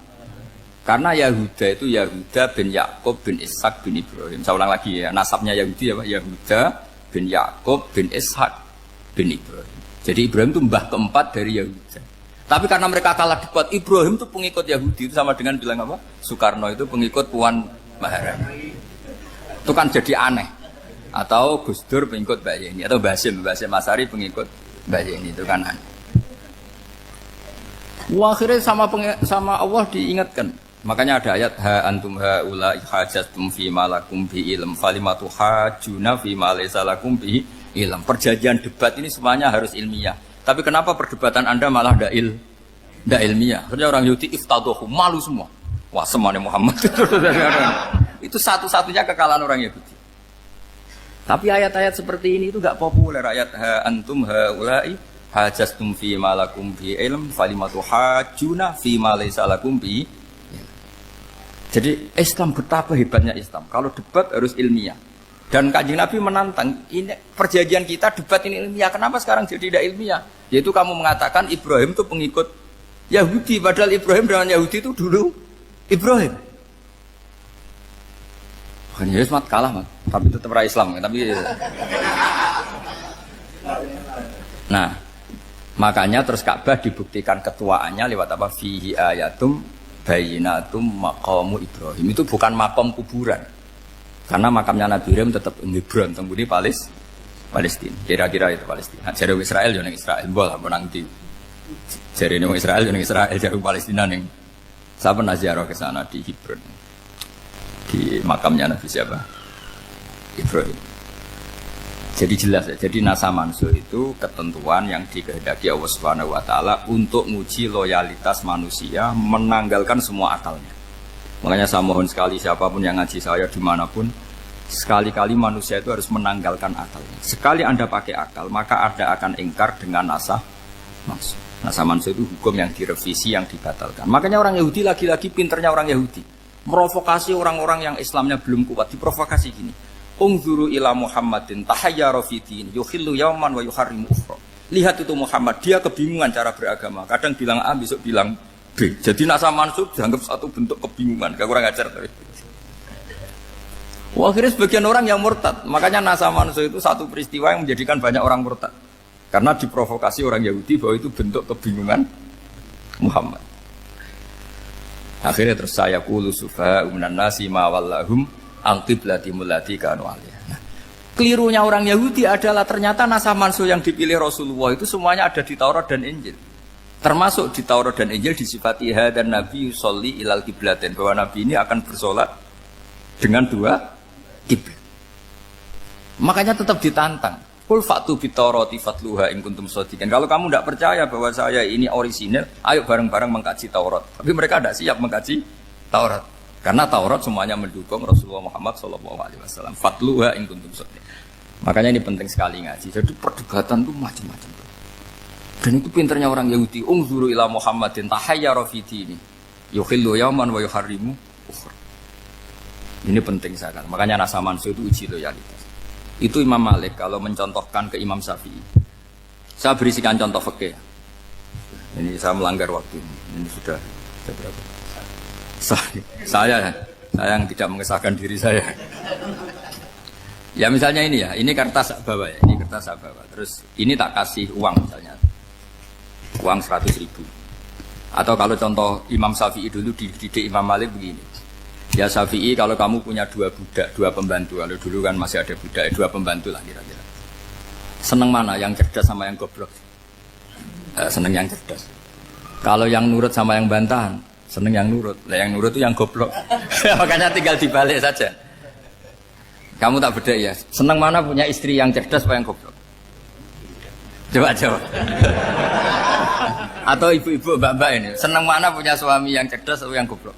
Karena Yahuda itu Yahuda bin Yakub bin Ishak bin Ibrahim. Saya ulang lagi ya, nasabnya Yahudi ya Pak. Yahuda bin Yakub bin Ishak bin Ibrahim. Jadi Ibrahim itu mbah keempat dari Yahuda. Tapi karena mereka kalah debat, Ibrahim itu pengikut Yahudi. Itu sama dengan bilang apa? Soekarno itu pengikut Puan Maharani. Itu kan jadi aneh. Atau Gus Dur pengikut Mbak Yeni. Atau Basim Masari pengikut Mbak Yeni. Itu kan aneh. Wah, akhirnya sama Allah diingatkan. Makanya ada ayat ha antum haula hajjatum fi malakum bi ilm falimatu hajuna fi ma laysa lakum bi ilm. Perjanjian debat ini semuanya harus ilmiah. Tapi kenapa perdebatan Anda malah ndak ilmiah? Karena orang Yahudi iftadohu, malu semua. Wah, semuanya Muhammad. Itu satu-satunya kekalahan orang Yahudi. Tapi ayat-ayat seperti ini itu enggak populer. Ayat ha antum haula hajjatum fi malakum bi ilm falimatu hajuna fi ma laysa lakum bi. Jadi Islam, betapa hebatnya Islam. Kalau debat harus ilmiah. Dan Kanjeng Nabi menantang, ini perjanjian kita debat ini ilmiah. Kenapa sekarang jadi tidak ilmiah? Yaitu kamu mengatakan Ibrahim itu pengikut Yahudi. Padahal Ibrahim dengan Yahudi itu dulu Ibrahim. Makanya Yesus kalah, mat. Tapi tetap ra Islam. Tapi nah, makanya terus Ka'bah dibuktikan ketuaannya lewat apa? Fihi ayatum bayinatum maqamu Ibrahim. Itu bukan makam kuburan. Karena makamnya Nabi Ibrahim tetap Hebron, temudi Palestina. Kira-kira itu Palestina. Jare Israel yo ning Israel, mbah menang di. Jare ning Israel yo ning Israel, jare Palestina ning. Saya pernah ziarah ke sana di Hebron. Di makamnya Nabi siapa? Ibrahim. Jadi jelas ya. Jadi nasa mansuh itu ketentuan yang dikehendaki Allah Subhanahu wa taala untuk menguji loyalitas manusia, menanggalkan semua akalnya. Makanya saya mohon sekali siapapun yang ngaji saya dimanapun, sekali-kali manusia itu harus menanggalkan akalnya. Sekali Anda pakai akal, maka Anda akan ingkar dengan nasa mansuh. Nasa mansuh itu hukum yang direvisi, yang dibatalkan. Makanya orang Yahudi lagi-lagi pinternya orang Yahudi. Merovokasi orang-orang yang Islamnya belum kuat, diprovokasi gini. Ungzuru ila Muhammadin tahayyara fi din yukhillu yawman wa yuharrimu ukhra. Lihat itu Muhammad, dia kebingungan cara beragama. Kadang bilang A, besok bilang B. Jadi nasa mansub dianggap satu bentuk kebingungan. Gak kurang ajar tapi. Wah, akhirnya sebagian orang yang murtad. Makanya nasa mansub itu satu peristiwa yang menjadikan banyak orang murtad. Karena diprovokasi orang Yahudi bahwa itu bentuk kebingungan Muhammad. Akhirnya terus saya qulu sufa minan nasi ma wallahum al-qiblati mulati kanu aliyah. Nah, kelirunya orang Yahudi adalah ternyata nasa mansuh yang dipilih Rasulullah itu semuanya ada di Taurat dan Injil. Termasuk di Taurat dan Injil disifati dan Nabi yusolli ilal qiblatin, bahwa Nabi ini akan bersolat dengan dua kiblat. Makanya tetap ditantang. Qul fa'tu bit-taurati fatluha in kuntum shadiqin. Kalau kamu tidak percaya bahwa saya ini orisinil, ayo bareng-bareng mengkaji Taurat. Tapi mereka tidak siap mengkaji Taurat. Karena Taurat semuanya mendukung Rasulullah Muhammad SAW. Fatluha in kuntum shadiqin. Makanya ini penting sekali ngaji. Jadi perdebatan itu macam-macam. Dan itu pinternya orang Yahudi. Ungzuru ila Muhammadin tahayyara fi dini yukhillu yawman wa yuharrimu ukhra. Ini penting sekali. Makanya nasa mansuh itu uji loyalitas. Itu Imam Malik kalau mencontohkan ke Imam Syafi'i. Saya berisikan contoh fikih. Ini saya melanggar waktu ini. Ini sudah berapa? Saya yang tidak mengesahkan diri saya. Ya misalnya ini ya, ini kertas bawa ya, ini kertas saya bawa. Terus ini tak kasih uang misalnya, uang 100.000. Atau kalau contoh Imam Syafi'i dulu dididik Imam Malik begini. Ya Syafi'i, kalau kamu punya 2 budak, 2 pembantu, kalau dulu kan masih ada budak, 2 pembantu lah kira-kira. Seneng mana, yang cerdas sama yang goblok? Seneng yang cerdas. Kalau yang nurut sama yang bantahan, seneng yang nurut. Lah yang nurut itu yang goblok. Makanya tinggal dibalik saja. Kamu tak beda ya. Seneng mana punya istri yang cerdas apa yang goblok? Coba jawab. Atau ibu-ibu mbak-mbak ini, seneng mana punya suami yang cerdas atau yang goblok?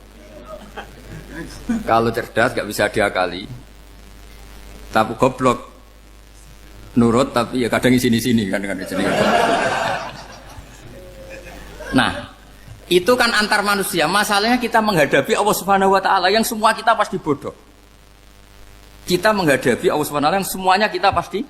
Kalau cerdas gak bisa diakali. Tapi goblok nurut tapi ya kadang di sini-sini kan di sini. Nah, itu kan antar manusia. Masalahnya kita menghadapi Allah Subhanahu wa taala yang semua kita pasti bodoh. Kita menghadapi Allah Subhanahu wa taala yang semuanya kita pasti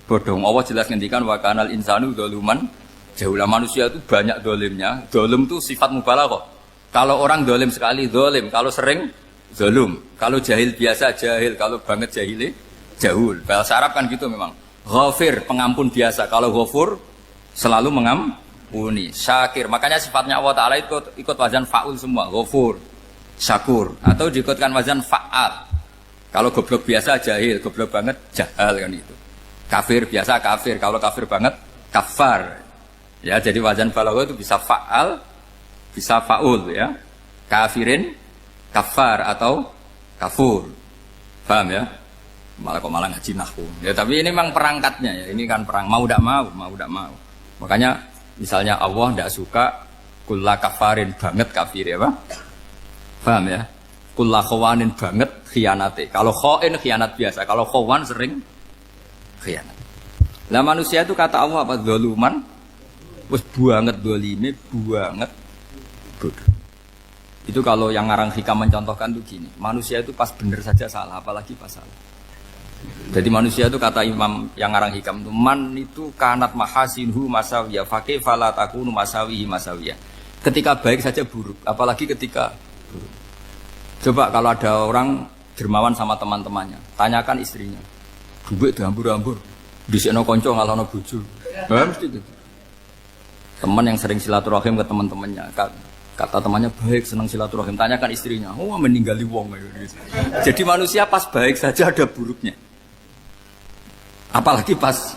bodoh. Allah jelas ngendikan wa kanal insanu dzaluman jahula. Manusia itu banyak dolimnya. Dolim itu sifat mubalaghah. Kalau orang dolim sekali dolim, kalau sering zalum, kalau jahil biasa jahil, kalau banget jahili jahul. Bahasa Arab kan gitu memang. Ghafir, pengampun biasa. Kalau ghafur selalu mengampuni. Syakir, makanya sifatnya Allah Ta'ala ikut wazan fa'ul semua. Ghafur, syakur. Atau diikutkan wazan fa'al. Kalau goblok biasa jahil, goblok banget jahal kan itu. Kafir biasa kafir, kalau kafir banget kafar. Ya, jadi wazan balagha itu bisa fa'al, bisa fa'ul ya. Kafirin, kafar atau kafur. Paham ya? Malah ngaji nahwu. Ya, tapi ini memang perangkatnya ya. Ini kan perang mau tidak mau. Makanya misalnya Allah tidak suka kulla kafarin banget kafir ya, Pak. Paham ya? Kulla khawanin banget khianate. Kalau khain khianat biasa, kalau khawan sering khianat. Lah manusia itu kata Allah apa? Zaluman. Wis banget dolime, banget bodoh. Itu kalau yang ngarang hikam mencontohkan tuh gini, manusia itu pas bener saja salah, apalagi pas salah. Jadi manusia itu kata Imam yang ngarang hikam itu, man itu kanat mahasinhu masawiyah, fakih fala takunu masawihi masawiyah. Ketika baik saja buruk, apalagi ketika buruk. Coba kalau ada orang dermawan sama teman-temannya, tanyakan istrinya, duit dihambur-hambur, disekno konco ngalono bojo. Mesti itu. Teman yang sering silaturahim ke teman-temannya, kata temannya baik, senang silaturahim, tanyakan istrinya, oh meninggali wong. Jadi manusia pas baik saja ada buruknya, apalagi pas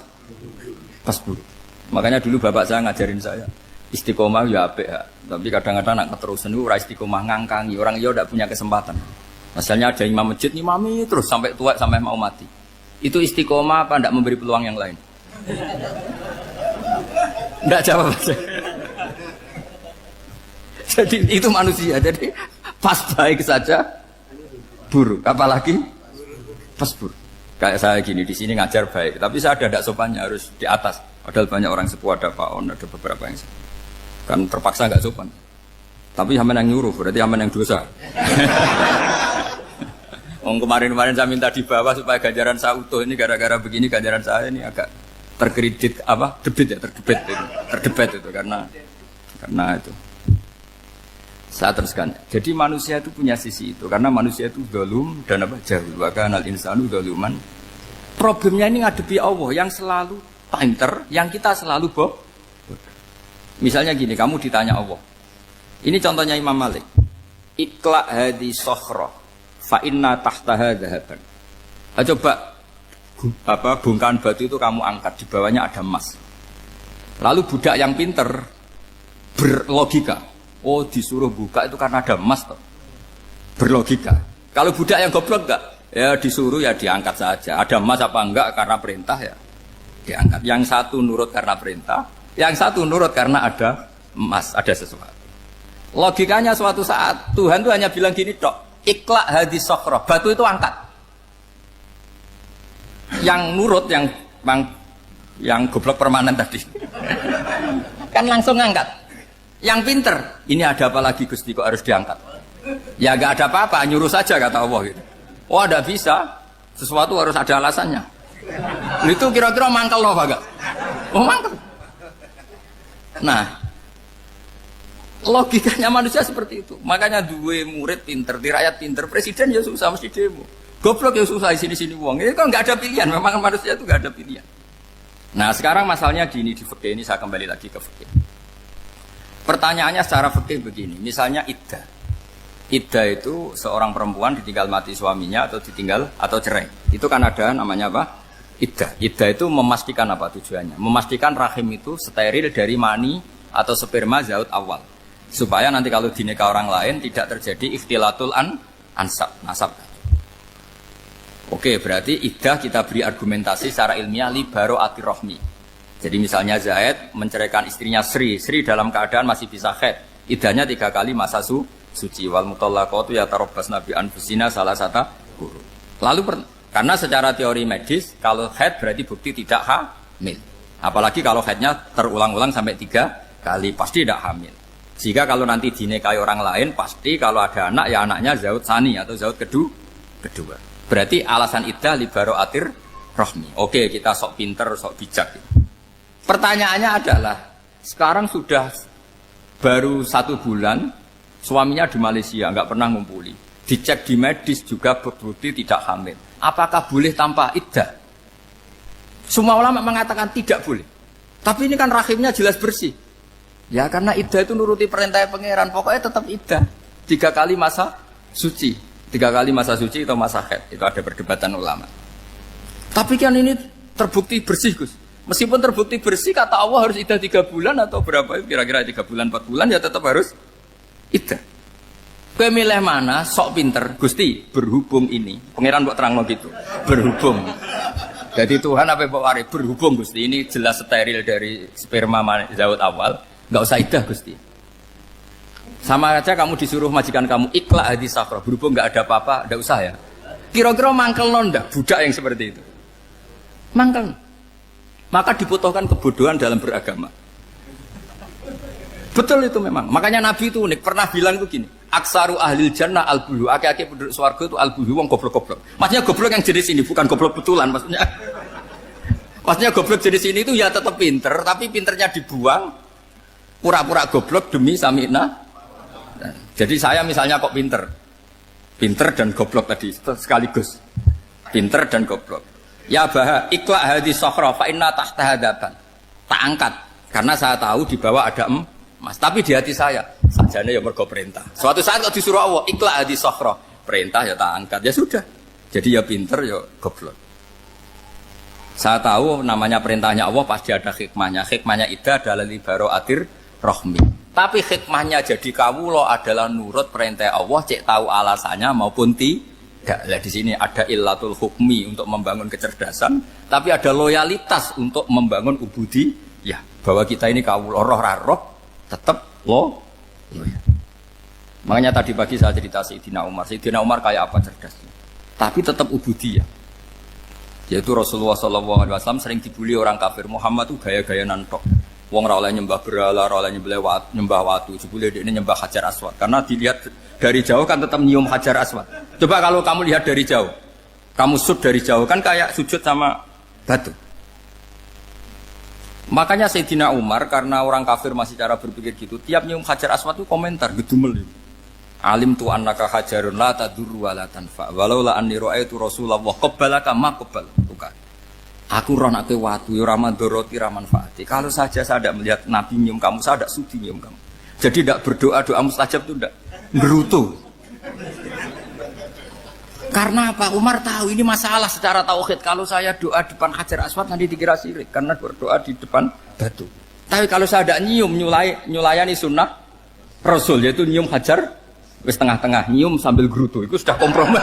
buruk. Makanya dulu bapak saya ngajarin saya istiqomah ya apik ya. Tapi kadang-kadang nak keterusan itu ora istiqomah ngangkangi, orang dia tidak punya kesempatan. Misalnya ada imam masjid ngimami terus sampai tua sampai mau mati. Itu istiqomah apa tidak memberi peluang yang lain? Tidak jawab saja. Jadi itu manusia. Jadi pas baik saja buruk, apalagi pas buruk. Kayak saya gini di sini ngajar baik, tapi saya ada tidak sopannya harus di atas. Padahal banyak orang sepuh, ada Pak On, ada beberapa yang kan terpaksa nggak sopan. Tapi hamen yang nyuruh, berarti hamen yang dosa. Kemarin-kemarin saya minta di bawah supaya ganjaran saya utuh. Ini gara-gara begini ganjaran saya ini agak terkredit terdebet itu karena itu. Saya teruskan. Jadi manusia itu punya sisi itu karena manusia itu dzalum dan jahil. Wa kanal insanu dzaluman. Problemnya ini ngadepi Allah yang selalu pinter, yang kita selalu bodoh. Misalnya gini, kamu ditanya Allah. Ini contohnya Imam Malik. Ikla hadi sokhroh fa inna tahtaha dhahaban. Coba bongkahan batu itu kamu angkat, di bawahnya ada emas. Lalu budak yang pinter berlogika, oh disuruh buka itu karena ada emas toh. Berlogika. Kalau budak yang goblok enggak, ya disuruh ya diangkat saja. Ada emas apa enggak karena perintah ya diangkat. Yang satu nurut karena perintah, yang satu nurut karena ada emas, ada sesuatu. Logikanya suatu saat Tuhan itu hanya bilang gini tok, ikla hadis sokhroh, batu itu angkat. Yang nurut yang goblok permanen tadi kan langsung angkat. Yang pinter, ini ada apa lagi Gusti kok harus diangkat? Ya gak ada apa-apa, nyuruh saja kata Allah gitu. Oh ada bisa, sesuatu harus ada alasannya. Itu kira-kira mangkel loh Pak? Oh mangkel. Nah, logikanya manusia seperti itu. Makanya dua murid pinter, di rakyat pinter, presiden ya susah mesti demo. Goblok ya susah di sini wong. Ini kan nggak ada pilihan. Memang manusia itu nggak ada pilihan. Nah sekarang masalahnya gini di fikih ini saya kembali lagi ke fikih. Pertanyaannya secara fikih begini. Misalnya iddah. Iddah itu seorang perempuan ditinggal mati suaminya atau ditinggal atau cerai. Itu kan ada namanya apa? Iddah. Iddah itu memastikan apa tujuannya? Memastikan rahim itu steril dari mani atau sperma zaut awal. Supaya nanti kalau dinikah orang lain tidak terjadi ikhtilatul ansab, nasab. Oke, berarti iddah kita beri argumentasi secara ilmiah li baro'ati rohmi. Jadi misalnya Zaid menceraikan istrinya Sri dalam keadaan masih bisa haid. Iddahnya 3 kali masa suci. Wal mutallaqatu yatarabbasna bi anfusina salah satu guru. Lalu karena secara teori medis kalau haid berarti bukti tidak hamil. Apalagi kalau haidnya terulang-ulang sampai 3 kali pasti tidak hamil. Sehingga kalau nanti dinikahi orang lain pasti kalau ada anak ya anaknya zaud sani atau zaud kedua. Berarti alasan iddah li baro'atir rohmi. Oke, kita sok pinter, sok bijak. Pertanyaannya adalah, sekarang sudah baru 1 bulan, suaminya di Malaysia, nggak pernah ngumpuli. Dicek di medis juga berbukti tidak hamil. Apakah boleh tanpa iddah? Semua ulama mengatakan tidak boleh. Tapi ini kan rahimnya jelas bersih. Ya karena iddah itu nuruti perintah pangeran, pokoknya tetap iddah. 3 kali masa suci. 3 kali masa suci atau masa haid. Itu ada perdebatan ulama. Tapi kan ini terbukti bersih, Gus. Meskipun terbukti bersih, kata Allah harus iddah 3 bulan atau berapa? Kira-kira 3 bulan, 4 bulan ya tetap harus iddah. Kowe milih mana? Sok pinter. Gusti, berhubung ini. Pangeran mbok terangno gitu. Berhubung. Jadi Tuhan apa mbok wari? Berhubung Gusti. Ini jelas steril dari sperma zaut awal. Enggak usah iddah Gusti. Sama aja kamu disuruh majikan kamu ikhla hadis safra, berhubung nggak ada apa-apa, nggak usah ya. Kira-kira mangkel nonda budak yang seperti itu. Mangkel. Maka dibutuhkan kebodohan dalam beragama. Betul itu memang. Makanya Nabi itu unik, pernah bilang itu gini, aksaru ahlil jannah al-bulu, aki-aki penduduk swarga itu al-bulu, wong goblok-goblok. Maksudnya goblok yang jenis ini, bukan goblok betulan maksudnya. Maksudnya goblok jenis ini itu ya tetap pinter, tapi pinternya dibuang, pura-pura goblok demi samina. Jadi saya misalnya kok pinter dan goblok tadi sekaligus, pinter dan goblok. Ya bah, ikhla hadis sokhra fa inna tahta hadapan. Tak angkat karena saya tahu di bawah ada emas. Tapi di hati saya sajane ya mergo perintah. Suatu saat kok disuruh Allah ikhla hadis sokhra, perintah ya tak angkat. Ya sudah. Jadi ya pinter ya goblok. Saya tahu namanya perintahnya Allah pasti ada hikmahnya. Hikmahnya iddah adalah li baro'atir rohmi. Tapi hikmahnya jadi kawula adalah nurut perintah Allah, cek tahu alasannya maupun tidak. Nah, di sini ada illatul hukmi untuk membangun kecerdasan, tapi ada loyalitas untuk membangun ubudi. Ya, bahwa kita ini kawula roh tetap loyal. Makanya tadi pagi saya cerita Sayyidina Umar. Sayyidina Umar kayak apa cerdasnya? Tapi tetap ubudi ya. Yaitu Rasulullah SAW sering dibully orang kafir. Muhammad itu gaya-gaya nantok. Wong ra oleh nyembah berhala, ra oleh nyembah watu, jebule dekne nyembah Hajar Aswad. Karena dilihat dari jauh kan tetap nyium Hajar Aswad. Coba kalau kamu lihat dari jauh. Kamu sujud dari jauh kan kayak sujud sama batu. Makanya Sayyidina Umar karena orang kafir masih cara berpikir gitu, tiap nyium Hajar Aswad itu komentar gedumel. Alim tu annaka hajarun la tadurru wa la tanfa. Walaula anni ra'aitu Rasulullah qabbalaka ma qabbal. Aku roh nak watu, ora mandoroti, ora manfaati. Kalau saja saya tidak melihat Nabi nyium kamu, saya tidak sudi nyium kamu. Jadi tidak berdoa, doa mustajab itu tidak gerutu. Karena apa? Umar tahu ini masalah secara tauhid. Kalau saya doa depan Hajar Aswad nanti dikira syirik karena berdoa di depan batu. Tapi kalau saya tidak nyium, nyulayani sunnah Rasul, yaitu nyium Hajar, wis tengah-tengah nyium sambil gerutu, itu sudah kompromi.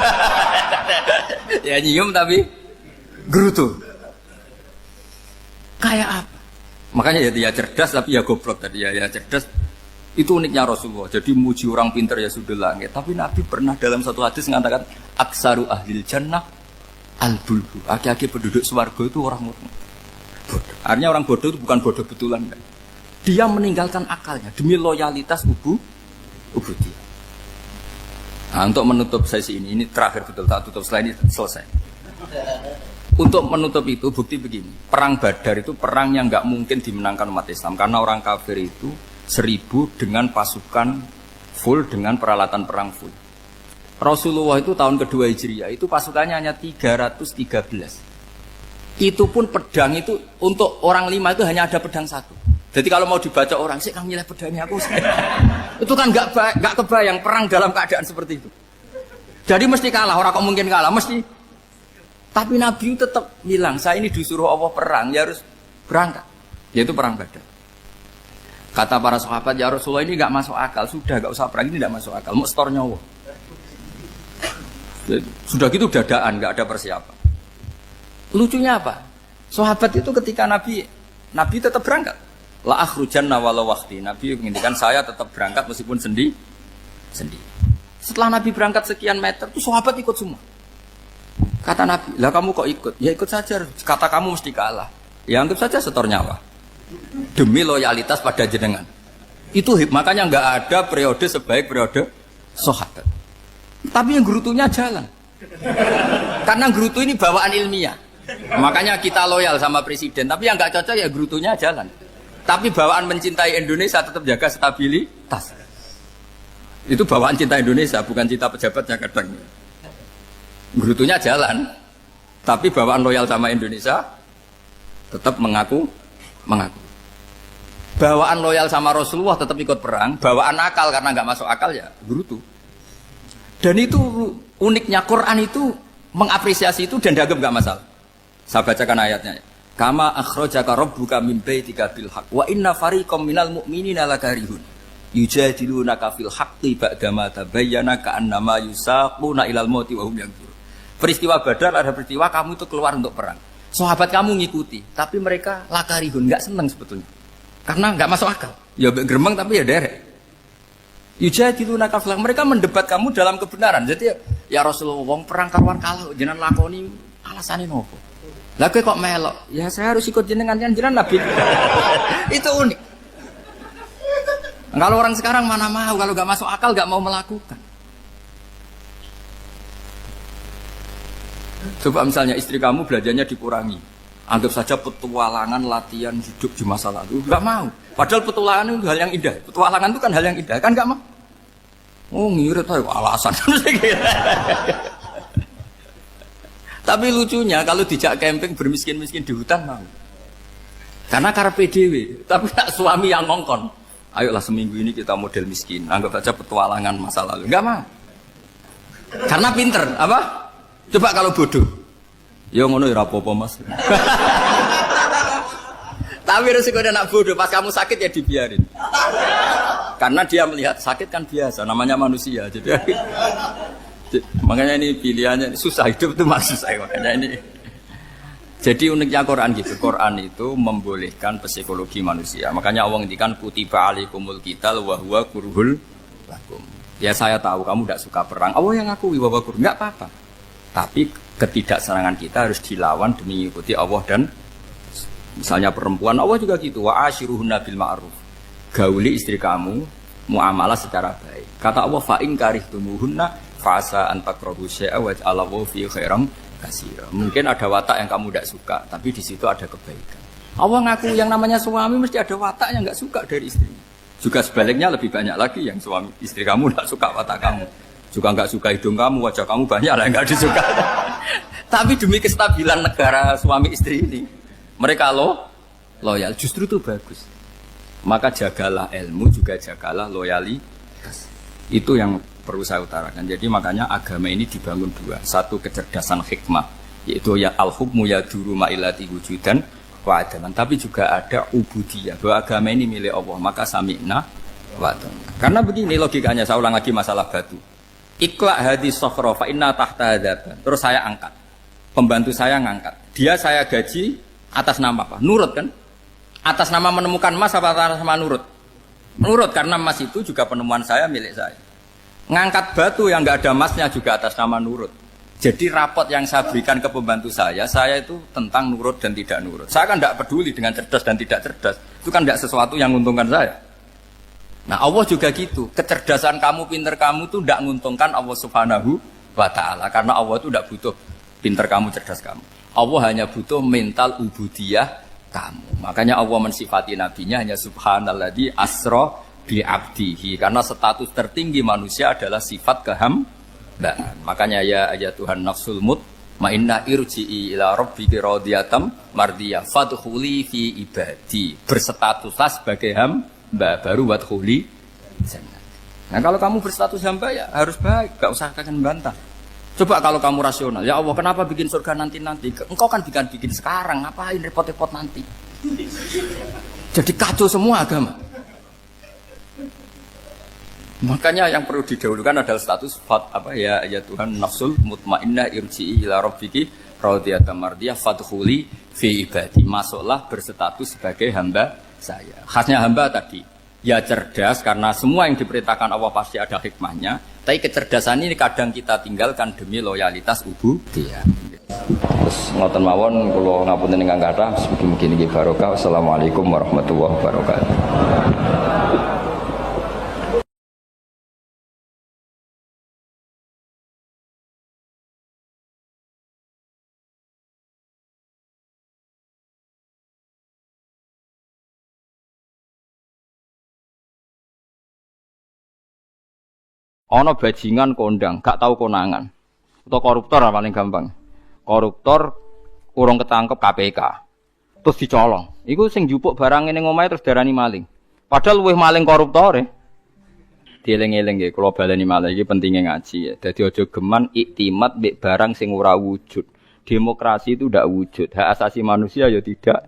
Ya nyium tapi gerutu. Kayak apa? Makanya ya cerdas tapi ya goblok tadi ya cerdas. Itu uniknya Rasulullah. Jadi muji orang pintar ya sudah langit. Tapi Nabi pernah dalam satu hadis mengatakan aksaru ahlil jannah al-bulhu. Aki-aki penduduk swarga itu orang bodoh. Artinya orang bodoh itu bukan bodoh betulan. Kan? Dia meninggalkan akalnya demi loyalitas ubudiyah. Nah, untuk menutup sesi ini terakhir betul tak tutup setelah ini selesai. Untuk menutup itu bukti begini, perang Badar itu perang yang nggak mungkin dimenangkan umat Islam karena orang kafir itu 1000 dengan pasukan full dengan peralatan perang full. Rasulullah itu tahun kedua Hijriah itu pasukannya hanya 313. Itu pun pedang itu untuk orang 5 itu hanya ada pedang 1. Jadi kalau mau dibaca orang, sih kamu nilai pedangnya aku. Itu kan nggak kebayang perang dalam keadaan seperti itu. Jadi mesti kalah, orang kok mungkin kalah, mesti. Tapi Nabi tetap bilang, saya ini disuruh Allah perang, ya harus berangkat. Yaitu perang Badar. Kata para sahabat, ya Rasulullah ini nggak masuk akal, sudah nggak usah perang, ini nggak masuk akal, mau setor nyawa. Sudah gitu dadaan, nggak ada persiapan. Lucunya apa? Sahabat itu ketika Nabi tetap berangkat. La akhrujanna walau waqti. Nabi menginginkan saya tetap berangkat meskipun sendi. Setelah Nabi berangkat sekian meter, tuh sahabat ikut semua. Kata Nabi, lah kamu kok ikut? Ya ikut saja. Kata kamu mesti kalah. Ya anggap saja setor nyawa. Demi loyalitas pada jenengan. Itu makanya nggak ada periode sebaik periode sahabat. Tapi yang gerutunya jalan. Karena gerutu ini bawaan ilmiah. Makanya kita loyal sama presiden. Tapi yang nggak cocok ya gerutunya jalan. Tapi bawaan mencintai Indonesia tetap jaga stabilitas. Itu bawaan cinta Indonesia, bukan cinta pejabatnya kadang. Gerutunya jalan, tapi bawaan loyal sama Indonesia tetap mengaku. Bawaan loyal sama Rasulullah tetap ikut perang, bawaan akal karena nggak masuk akal ya gerutu. Dan itu uniknya Quran itu mengapresiasi itu dan dianggap nggak masalah. Saya bacakan ayatnya. Kama akhrajaka rabbuka min baitika bil haqq wa inna fariqam minal mu'minina lakarihun yujadilunaka fil haqqi ba'dama tabayyana ka'annama yusaquna ilal mauti wa hum yanzurun. Peristiwa Badar ada peristiwa kamu itu keluar untuk perang. Sahabat kamu ngikuti, tapi mereka lakarihun, enggak senang sebetulnya. Karena enggak masuk akal. Ya gremeng tapi ya derek. Yujadilunaka fil haqq, mereka mendebat kamu dalam kebenaran. Jadi ya Rasulullah wong perang karuan kalah jenengan lakoni alasane nopo? Lah kok melok? Ya saya harus ikut jenengan kan jenengan Nabi. Itu unik. Kalau orang sekarang mana mau, kalau gak masuk akal gak mau melakukan. Coba misalnya istri kamu belajarnya dikurangi. Anggap saja petualangan latihan hidup di masa lalu. Gak mau. Padahal petualangan itu hal yang indah. Petualangan itu kan hal yang indah. Kan gak mau. Oh ngirit ayo alasan. Tapi lucunya kalau dijak camping bermiskin-miskin di hutan mau. Karena karpe dhewe, tapi tak suami yang ngongkon. Ayolah seminggu ini kita model miskin, anggap saja petualangan masa lalu. Enggak mau. Karena pinter, apa? Coba kalau bodoh. Ya ngono ya apa-apa Mas. Tapi resiko anak bodoh, pas kamu sakit ya dibiarin. Karena dia melihat sakit kan biasa, namanya manusia. Jadi makanya ini pilihannya susah, hidup itu masih susah makanya ini. Jadi uniknya Quran gitu. Quran itu membolehkan psikologi manusia. Makanya Allah ngendikan kutiba alaikumul qital wa huwa kurhul lakum. Ya saya tahu kamu tidak suka perang. Allah yang ngakui wa huwa kurhul, enggak apa-apa. Tapi ketidaksenangan kita harus dilawan demi mengikuti Allah dan misalnya perempuan Allah juga gitu. Wa ashiruhunna bil ma'ruf. Gauli istri kamu muamalah secara baik. Kata Allah fa in karihtumuhunna fasa antakrahu syai'a wa ja'alallahu fi khairam katsira. Mungkin ada watak yang kamu tidak suka, tapi di situ ada kebaikan. Allah ngaku yang namanya suami mesti ada watak yang enggak suka dari istrinya. Juga sebaliknya lebih banyak lagi yang suami istri kamu tidak suka watak kamu. Juga enggak suka hidung kamu, wajah kamu banyak lah yang enggak disuka. Tapi demi kestabilan negara suami istri ini, mereka loyal, justru itu bagus. Maka jagalah ilmu, juga jagalah loyalitas. Itu yang perlu saya utarakan. Jadi makanya agama ini dibangun dua. Satu kecerdasan hikmah, yaitu ya al-hukmu yaduru ma'ilati wujudan wa adaman. Tapi juga ada ubudiyah, bahwa agama ini milik Allah. Maka sami'na wa adaman. Karena begini logikanya, saya ulang lagi masalah batu. Iqla hadis sokhra fa inna tahta hadaban. Terus saya angkat. Pembantu saya ngangkat. Dia saya gaji atas nama apa? Nurut kan? Atas nama menemukan emas apa atas nama nurut? Nurut, karena emas itu juga penemuan saya, milik saya. Ngangkat batu yang nggak ada emasnya juga atas nama nurut. Jadi rapot yang saya berikan ke pembantu saya itu tentang nurut dan tidak nurut. Saya kan tidak peduli dengan cerdas dan tidak cerdas. Itu kan tidak sesuatu yang menguntungkan saya. Nah Allah juga gitu. Kecerdasan kamu, pinter kamu itu tidak menguntungkan Allah Subhanahu wa Ta'ala. Karena Allah itu tidak butuh pinter kamu, cerdas kamu. Allah hanya butuh mental ubudiyah kamu. Makanya Allah mensifati nabinya hanya subhanalladzi asra bi abdihi, karena status tertinggi manusia adalah sifat Nah, makanya ya Tuhan nafsul mutmainnah irji'i ila rabbiki radhiyatam mardiyah fadkhuli fi ibadi. Berstatuslah sebagai hamba baru wadkhuli jannah. Nah, kalau kamu berstatus hamba ya harus baik, enggak usah kalian bantah. Coba kalau kamu rasional, ya Allah kenapa bikin surga nanti-nanti? Engkau kan bikin sekarang, ngapain repot-repot nanti? Jadi kacau semua agama. Makanya yang perlu didahulukan adalah status ya Tuhan nafsul mutmainnah irji'i ila rabbiki radhiyatam mardiyah fadkhuli fi ibadi. Masuklah berstatus sebagai hamba saya. Khasnya hamba tadi, ya cerdas karena semua yang diperintahkan Allah pasti ada hikmahnya. Tapi kecerdasan ini kadang kita tinggalkan demi loyalitas ubudiyah. Terus ngoten mawon kula ngapunten ingkang kathah, mugi-mugi niki barokah. Wassalamualaikum warahmatullahi wabarakatuh. Ono bajingan kondang, gak tahu konangan. Atau koruptor paling gampang. Koruptor urung ketangkep KPK. Terus dicolong. Iku sing njupuk barang ning omahe terus darani maling. Padahal luwih maling koruptore. Dieling-eling nggih, kula baleni malih iki pentinge ngaji ya. Dadi aja geman iktimat mbek barang sing ora wujud. Demokrasi itu tidak wujud. Hak asasi manusia ya tidak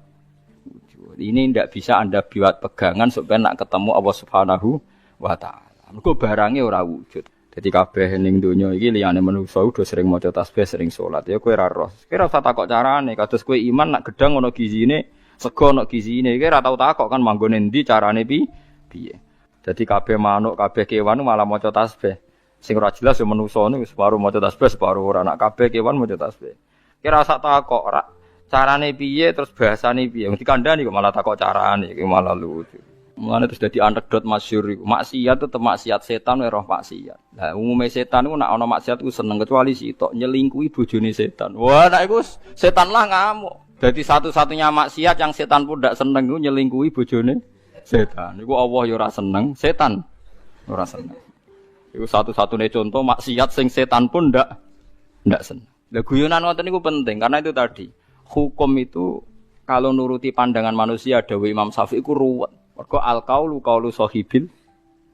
wujud. Ini tidak bisa Anda buat pegangan supaya nak ketemu Allah Subhanahu wa taala. Mergo barange ora wujud. Dadi kabeh ning donya iki liyane manusa udah sering maca tasbih, sering salat. Ya kowe ora roh. Kowe ora usah takok carane. Kados kowe iman nak gedang ono gizine, sego ono gizine. Kowe ora tau takok kan manggone endi carane piye. Dadi kabeh manuk, kabeh kewan malah maca tasbih. Sing ora jelas ya manusa niku separuh maca tasbih, separuh ora. Nak kabeh kewan maca tasbih. Kowe ora usah takok ora carane piye terus bahasane piye. Wong dikandani kok malah takok carane, iki malah lucu. Mulane terus dadi anekdot masyhur iku. Maksiat tetep maksiat, setan wae roh maksiat. Lah umume setan iku nek ana maksiat iku seneng kecuali sitok nyelingkuhi bojone setan. Wah, nek iku setan lah ngamuk. Dadi satu-satunya maksiat yang setan pun ndak seneng iku nyelingkuhi bojone setan. Iku Allah ya ora seneng, setan ora seneng. Iku satu-satunya contoh maksiat sing setan pun ndak seneng. Lah guyonan ngoten niku penting karena itu tadi. Hukum itu kalau nuruti pandangan manusia dawuh Imam Syafi'i iku ruwet. Mergo al-qaulu qaulu sahibil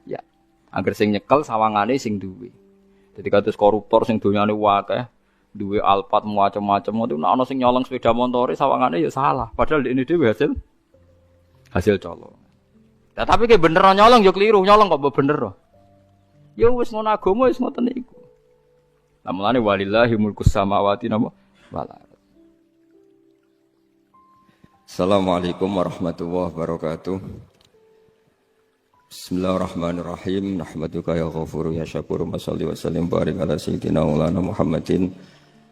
ya. Angger sing nyekel sawangane sing duwe. Dadi kados koruptor sing donyane akeh, duwe alpat macam-macam ngono nek ana sing nyolong sepeda montore sawangane ya salah. Padahal ini dhewe hasil colong. Nah, tapi ki bener nyolong ya keliru, nyolong kok bener. Ya wis ngono agama wis ngoten niku. Lah mulane walillahi mulkus samawati wal ardh. Assalamualaikum warahmatullahi wabarakatuh. Bismillahirrahmanirrahim. Nahmaduka ya ghafuru ya syakuru wa shalli wa sallim barik ala sayyidina maulana Muhammadin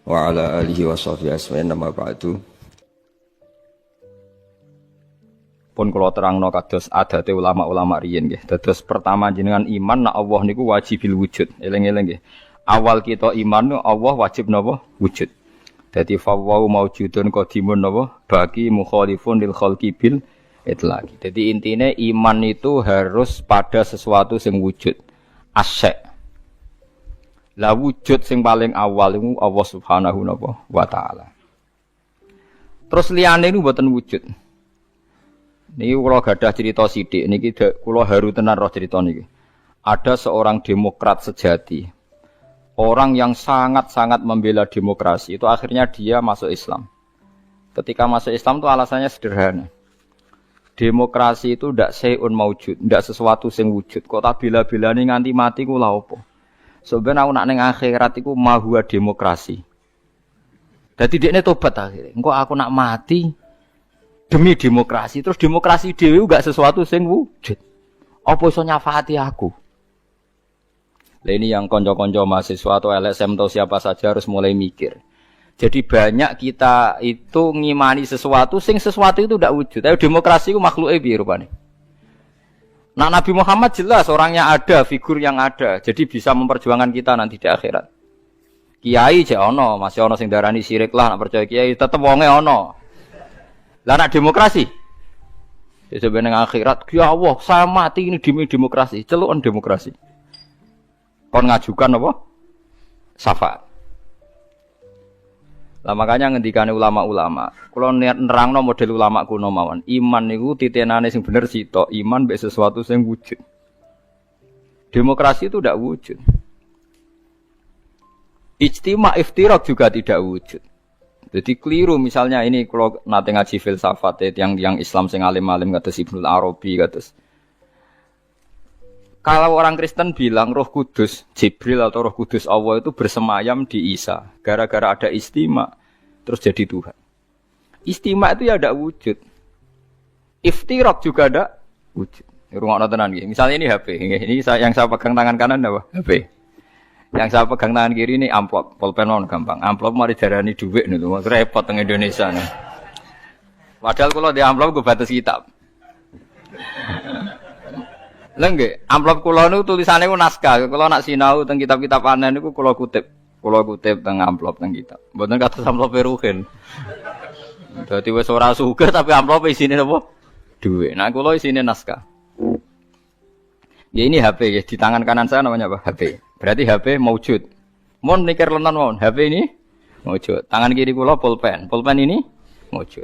wa ala alihi wa sahbihi asma'in nama ba'du. Pun kula terangno kados adate ulama-ulama riyen nggih. Dados pertama jenengan iman nek Allah niku wajibil wujud. Eling-eling nggih. Awal kita iman Allah wajib napa? Wujud. Dadi fawwau maujudun qadimun napa? Bagi mukhalifun lil khalqi bil itlaqi. Jadi intinya iman itu harus pada sesuatu yang wujud. Asy'. Lah wujud yang paling awal itu Allah Subhanahu wa taala. Terus liyane niku mboten wujud. Niki kula gadah cerita sithik niki kula haru tenan roh cerita niki. Ada seorang demokrat sejati. Orang yang sangat-sangat membela demokrasi itu akhirnya dia masuk Islam. Ketika masuk Islam itu alasannya sederhana. Demokrasi itu ndak sayun maujud, ndak sesuatu sing wujud. Kok tak bela-belani nganti mati ku lha opo? Sebenarnya aku nak ning akhirat iku mahwa demokrasi. Dadi dekne tobat akhirnya. Engko aku nak mati demi demokrasi. Terus demokrasi dhewe enggak sesuatu sing wujud. Apa iso nyafaati aku? Lah ini yang konco-konco mahasiswa atau LSM atau siapa saja harus mulai mikir. Jadi banyak kita itu ngimani sesuatu sesuatu itu tidak wujud. Tapi demokrasi itu makhluke piye rupane. Nah Nabi Muhammad jelas orangnya ada, figur yang ada. Jadi bisa memperjuangkan kita nanti di akhirat. Kiai jek ono, masih ono sing darani syirik lah nak percaya kiai tetep wonge ono. Lah nak demokrasi. Ya sebenarnya akhirat, ya Allah, saya mati ini demi demokrasi, celukan demokrasi. Kon ngajukan apa? syafaat. Lah makanya ngendikane ulama-ulama, kula nerangno model ulama kuno mawon. Iman niku titenane sing bener sitok, iman mbek sesuatu sing wujud. Demokrasi itu tidak wujud. Ijtima iftirak juga tidak wujud. Jadi keliru misalnya ini kalau nate ngaji filsafat yang Islam sing alim-alim kados Ibnu Arabi kados. Kalau orang Kristen bilang Roh Kudus, Jibril atau Roh Kudus Allah itu bersemayam di Isa, gara-gara ada istima terus jadi Tuhan. Istima itu ya ada wujud. Iftirak juga ada wujud. Rungokno tenan nggih. Misalnya ini HP, ini yang saya pegang tangan kanan apa? HP. Yang saya pegang tangan kiri ini amplop, pulpen mon gampang. Amplop mari darani dhuwit niku, repot teng Indonesia nih. Padahal kalau di amplop gue batas kitab. Lha nggih, amplop kula niku tulisane ku naskah. Kula nak sinau teng kitab-kitab anen niku kula kutip teng amplop teng kitab. Mboten kados amplop Ruhin. Dadi wis ora sugih tapi amplop isine napa? Dhuwit. Nah kula isine naskah. Ya ini HP ya, di tangan kanan saya namanya apa? HP. Berarti HP maujud. Mon mikir lenan mon, HP ini maujud. Tangan kiri kula pulpen. Pulpen ini maujud.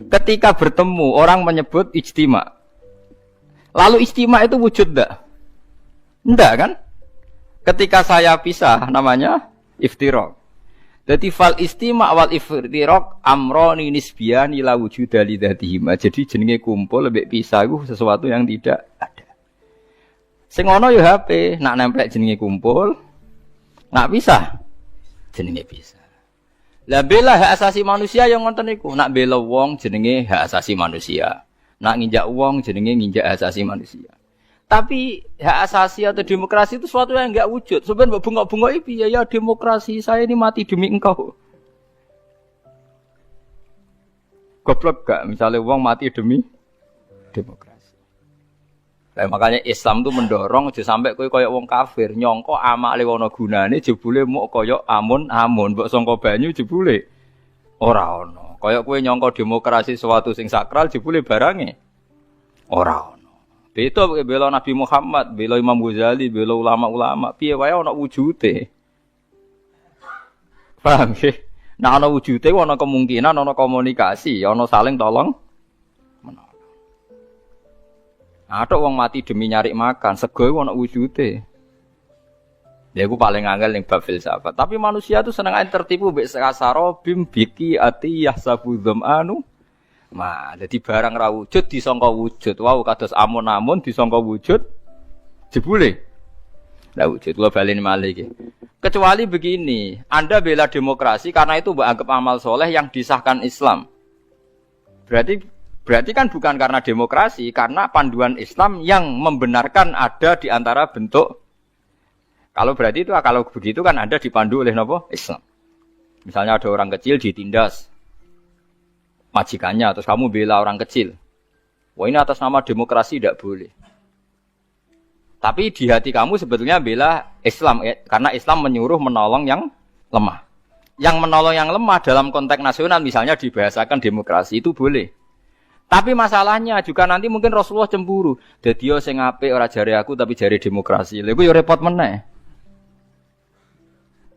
Ketika bertemu orang menyebut ijtima. Lalu ijtima itu wujud enggak? Enggak kan? Ketika saya pisah namanya iftirak. Jadi fal istima wal iftirak amroni nisbiyani la wujuda li dzatihima. Jadi jenenge kumpul lebih pisah itu sesuatu yang tidak ada. Sing ana ya HP, nak nempel jenenge kumpul, nak pisah jenenge pisah. Lah bela hak asasi manusia yang ngoten niku, nak bela wong jenenge hak asasi manusia. Nak nginjak wong jenenge nginjak hak asasi manusia. Tapi hak asasi atau demokrasi itu sesuatu yang enggak wujud. Sebenarnya mbok bengok-bengok piye ya demokrasi, saya ini mati demi engkau. Goblok gak misalnya wong mati demi demokrasi. Nah, makanya Islam itu mendorong aja sampai kowe koyo wong kafir nyangka amale ana gunane jebule muk koyo amun-amun mbok sangka banyu jebule ora ana. Koyo kowe nyangka demokrasi sesuatu sing sakral jebule barange ora ana. Beda bela Nabi Muhammad, bela Imam Ghazali, bela ulama-ulama, piye wae ana wujude. Paham nggih? Nah ana wujude ana kemungkinan ana komunikasi, ana saling tolong. Ada wong mati demi nyari makan, sego ana wujude. Ya iku paling angel ning bab filsafat. Tapi manusia itu seneng ae tertipu mbek sakasaro bim biki ati yahsabu dzamanu. Nah, dadi barang ra wujud disangka wujud. Wau kados amun-amun disangka wujud jebule. Lah wujud kula baleni malih iki. Kecuali begini, Anda bela demokrasi karena itu mbok anggap amal soleh yang disahkan Islam. Berarti kan bukan karena demokrasi, karena panduan Islam yang membenarkan ada di antara bentuk. Kalau begitu kan Anda dipandu oleh napa? Islam. Misalnya ada orang kecil ditindas majikannya, terus kamu bela orang kecil. Wah ini atas nama demokrasi tidak boleh. Tapi di hati kamu sebetulnya bela Islam, karena Islam menyuruh menolong yang lemah. Yang menolong yang lemah dalam konteks nasional misalnya dibahasakan demokrasi itu boleh. Tapi masalahnya juga nanti mungkin Rasulullah cemburu. Dadi yo sing apik ora jare aku tapi jare demokrasi. Lha iku yo repot meneh.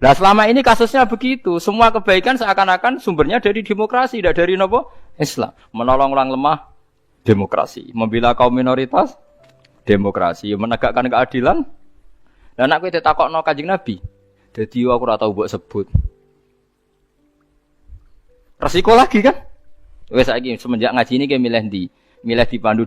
Lah selama ini kasusnya begitu, semua kebaikan seakan-akan sumbernya dari demokrasi, tidak dari napa? Islam. Menolong orang lemah demokrasi, membela kaum minoritas demokrasi, menegakkan keadilan. Lah nek kowe ditakokno Kanjeng Nabi, dadi aku ora tau mbok sebut. Resiko lagi kan? Wes saiki semenjak ngaji ini ke milih dipandu